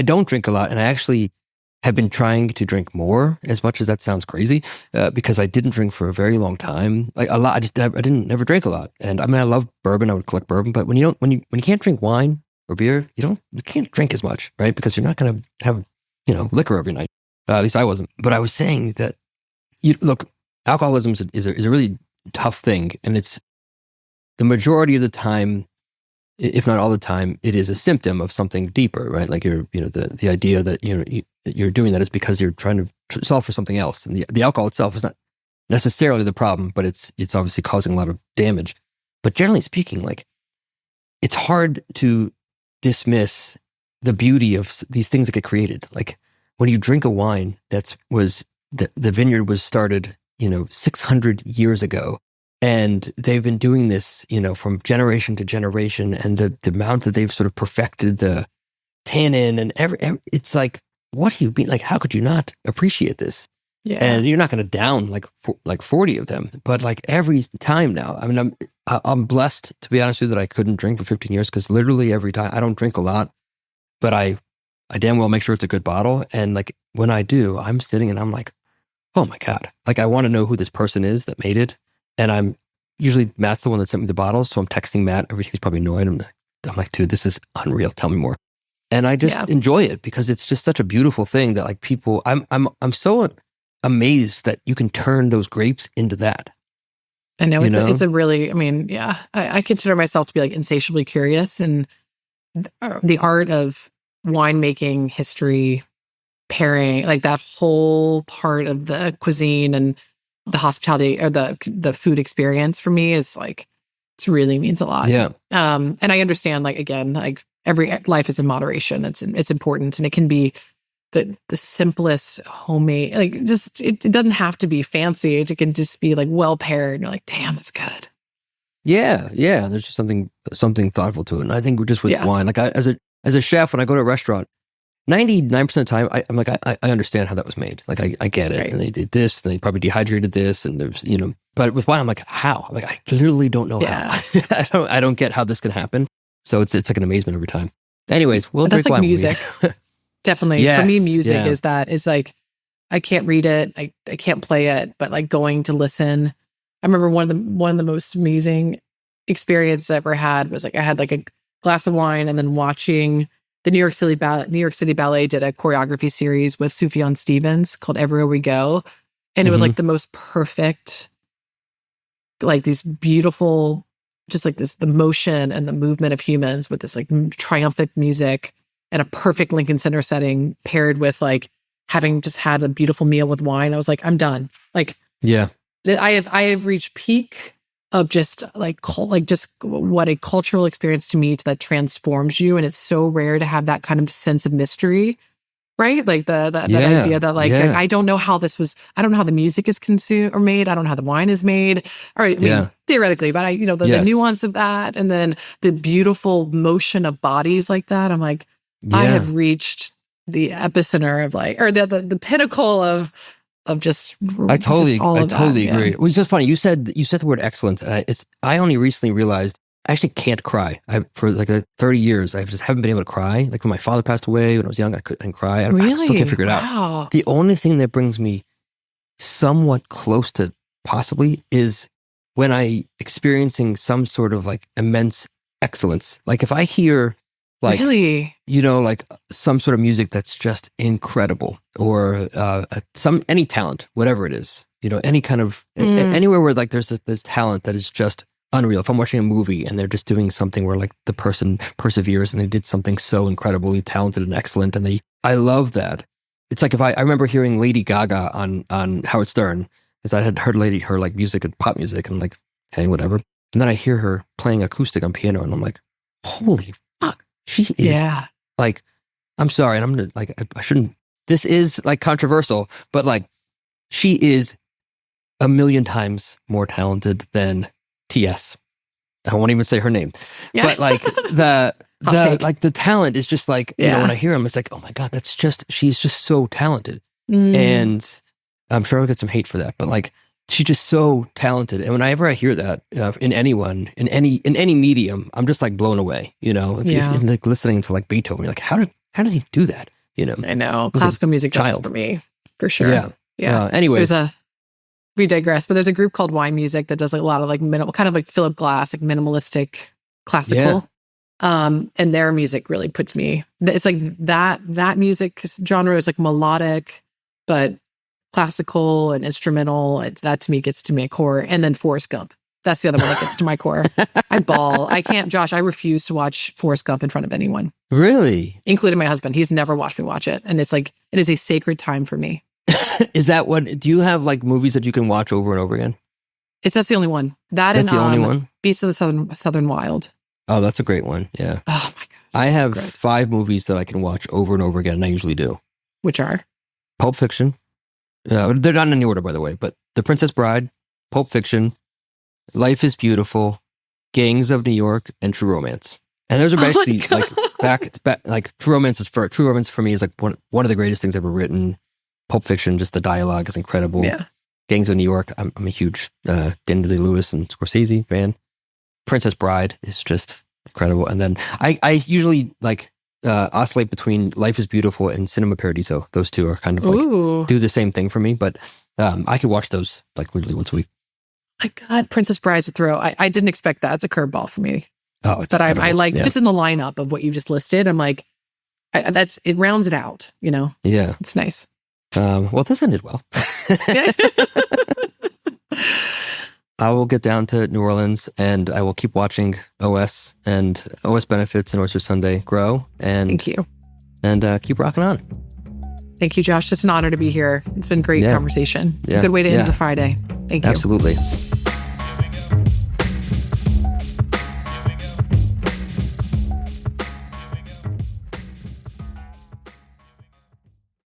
[SPEAKER 2] don't drink a lot, and I actually have been trying to drink more, as much as that sounds crazy, because I didn't drink for a very long time, like a lot. I never drank a lot, and I mean, I love bourbon. I would collect bourbon, but when you can't drink wine or beer, you can't drink as much, right? Because you're not going to have liquor every night. At least I wasn't. But I was saying that look, alcoholism is a really tough thing, and it's the majority of the time, if not all the time, it is a symptom of something deeper, right? Like the idea that you're doing that is because you're trying to solve for something else, and the alcohol itself is not necessarily the problem, but it's obviously causing a lot of damage. But generally speaking, like, it's hard to dismiss the beauty of these things that get created. Like when you drink a wine the vineyard was started 600 years ago. And they've been doing this, from generation to generation, and the amount that they've sort of perfected the tannin and it's like, what do you mean? Like, how could you not appreciate this?
[SPEAKER 1] Yeah.
[SPEAKER 2] And you're not going to down like 40 of them, but like every time now, I mean, I'm blessed, to be honest with you, that I couldn't drink for 15 years, because literally every time, I don't drink a lot, but I damn well make sure it's a good bottle. And like when I do, I'm sitting and I'm like, oh my God, like I want to know who this person is that made it. And usually Matt's the one that sent me the bottles, so I'm texting Matt. He's probably annoyed. I'm like, dude, this is unreal. Tell me more. And I just enjoy it because it's just such a beautiful thing that like people, I'm so amazed that you can turn those grapes into that.
[SPEAKER 1] I know it's a really, I mean, yeah, I consider myself to be like insatiably curious, and the art of winemaking, history, pairing, like that whole part of the cuisine and the hospitality or the food experience for me is like, it really means a lot.
[SPEAKER 2] Yeah.
[SPEAKER 1] And I understand, like, again, like every life is in moderation. It's important, and it can be the simplest homemade, like just, it doesn't have to be fancy. It can just be like well paired. And you're like, damn, it's good.
[SPEAKER 2] Yeah. Yeah. There's just something thoughtful to it. And I think just with wine, like as a chef, when I go to a restaurant, 99% of the time, I'm like, I understand how that was made. Like I get it. Right. And they did this, and they probably dehydrated this, and there's, but with wine, I'm like, how? Like, I literally don't know how. I don't get how this can happen. So it's like an amazement every time. Anyways, we'll drink wine.
[SPEAKER 1] Music. Definitely.
[SPEAKER 2] Yes,
[SPEAKER 1] for me, music is like, I can't read it. I can't play it, but like going to listen. I remember one of the most amazing experiences I ever had was like, I had like a glass of wine, and then watching the New York City Ballet did a choreography series with Sufjan Stevens called Everywhere We Go. And it was like the most perfect, like these beautiful, just like this, the motion and the movement of humans with this like triumphant music and a perfect Lincoln Center setting paired with like having just had a beautiful meal with wine. I was like, I'm done. Like,
[SPEAKER 2] yeah,
[SPEAKER 1] I have reached peak of just like just what a cultural experience to me that transforms you. And it's so rare to have that kind of sense of mystery, right? Like that idea that like, I don't know how I don't know how the music is consumed or made. I don't know how the wine is made. Or I mean, theoretically, but the nuance of that, and then the beautiful motion of bodies like that. I'm like, I have reached the epicenter of like, or the pinnacle of just.
[SPEAKER 2] I totally agree. It was just funny. You said the word excellence, and I only recently realized I actually can't cry. For like 30 years, I just haven't been able to cry. Like when my father passed away, when I was young, I couldn't cry. I still can't figure it out. The only thing that brings me somewhat close to possibly is when I experiencing some sort of like immense excellence. Like if I hear like, like some sort of music that's just incredible, or any talent, whatever it is, any kind of anywhere where like there's this talent that is just unreal. If I'm watching a movie and they're just doing something where like the person perseveres and they did something so incredibly talented and excellent, and I love that. It's like if I remember hearing Lady Gaga on Howard Stern, because I had heard her like music and pop music, and I'm like, okay, whatever. And then I hear her playing acoustic on piano, and I'm like, holy fuck. She is like, I'm sorry, and I'm gonna like, I shouldn't. This is like controversial, but like, she is a million times more talented than T.S. I won't even say her name, but like the talent is just like, when I hear him, it's like, oh my God, she's just so talented, and I'm sure I'll get some hate for that, but like, she's just so talented. And whenever I hear that in anyone, in any medium, I'm just like blown away. If you're like listening to like Beethoven, you're like, how did he do that?
[SPEAKER 1] I know classical music does for me for sure. Yeah.
[SPEAKER 2] Anyways,
[SPEAKER 1] we digress, but there's a group called Wine Music that does like a lot of like minimal, kind of like Philip Glass, like minimalistic classical. And their music really puts me. It's like that music genre is like melodic, but classical and instrumental. That to me gets to my core. And then Forrest Gump. That's the other one that gets to my core. I bawl. I can't, Josh, I refuse to watch Forrest Gump in front of anyone.
[SPEAKER 2] Really?
[SPEAKER 1] Including my husband. He's never watched me watch it. And it's like, it is a sacred time for me.
[SPEAKER 2] Is that do you have like movies that you can watch over and over again?
[SPEAKER 1] That's the only one. That's the only one? Beast of the Southern Wild.
[SPEAKER 2] Oh, that's a great one. Yeah.
[SPEAKER 1] Oh my gosh.
[SPEAKER 2] I have 5 movies that I can watch over and over again, and I usually do.
[SPEAKER 1] Which are?
[SPEAKER 2] Pulp Fiction. They're not in any order, by the way, but The Princess Bride, Pulp Fiction, Life is Beautiful, Gangs of New York, and True Romance. And those are basically like back like True Romance for me is like one of the greatest things ever written. Pulp Fiction, just the dialogue is incredible.
[SPEAKER 1] Yeah.
[SPEAKER 2] Gangs of New York, I'm a huge Daniel Day-Lewis and Scorsese fan. Princess Bride is just incredible. And then I usually like oscillate between Life is Beautiful and Cinema Paradiso. Those two are kind of like do the same thing for me, but I could watch those like literally once a week.
[SPEAKER 1] My God, Princess Bride's a throw. I didn't expect that. It's a curveball for me.
[SPEAKER 2] Oh, it's
[SPEAKER 1] but I like just in the lineup of what you just listed. I'm like, it rounds it out. You know.
[SPEAKER 2] Yeah,
[SPEAKER 1] it's nice.
[SPEAKER 2] Well, this ended well. I will get down to New Orleans and I will keep watching OS and OS Benefits and Oyster Sunday grow. And
[SPEAKER 1] thank you.
[SPEAKER 2] And keep rocking on.
[SPEAKER 1] Thank you, Josh. Just an honor to be here. It's been a great conversation. Yeah. A good way to end the Friday. Thank you.
[SPEAKER 2] Absolutely.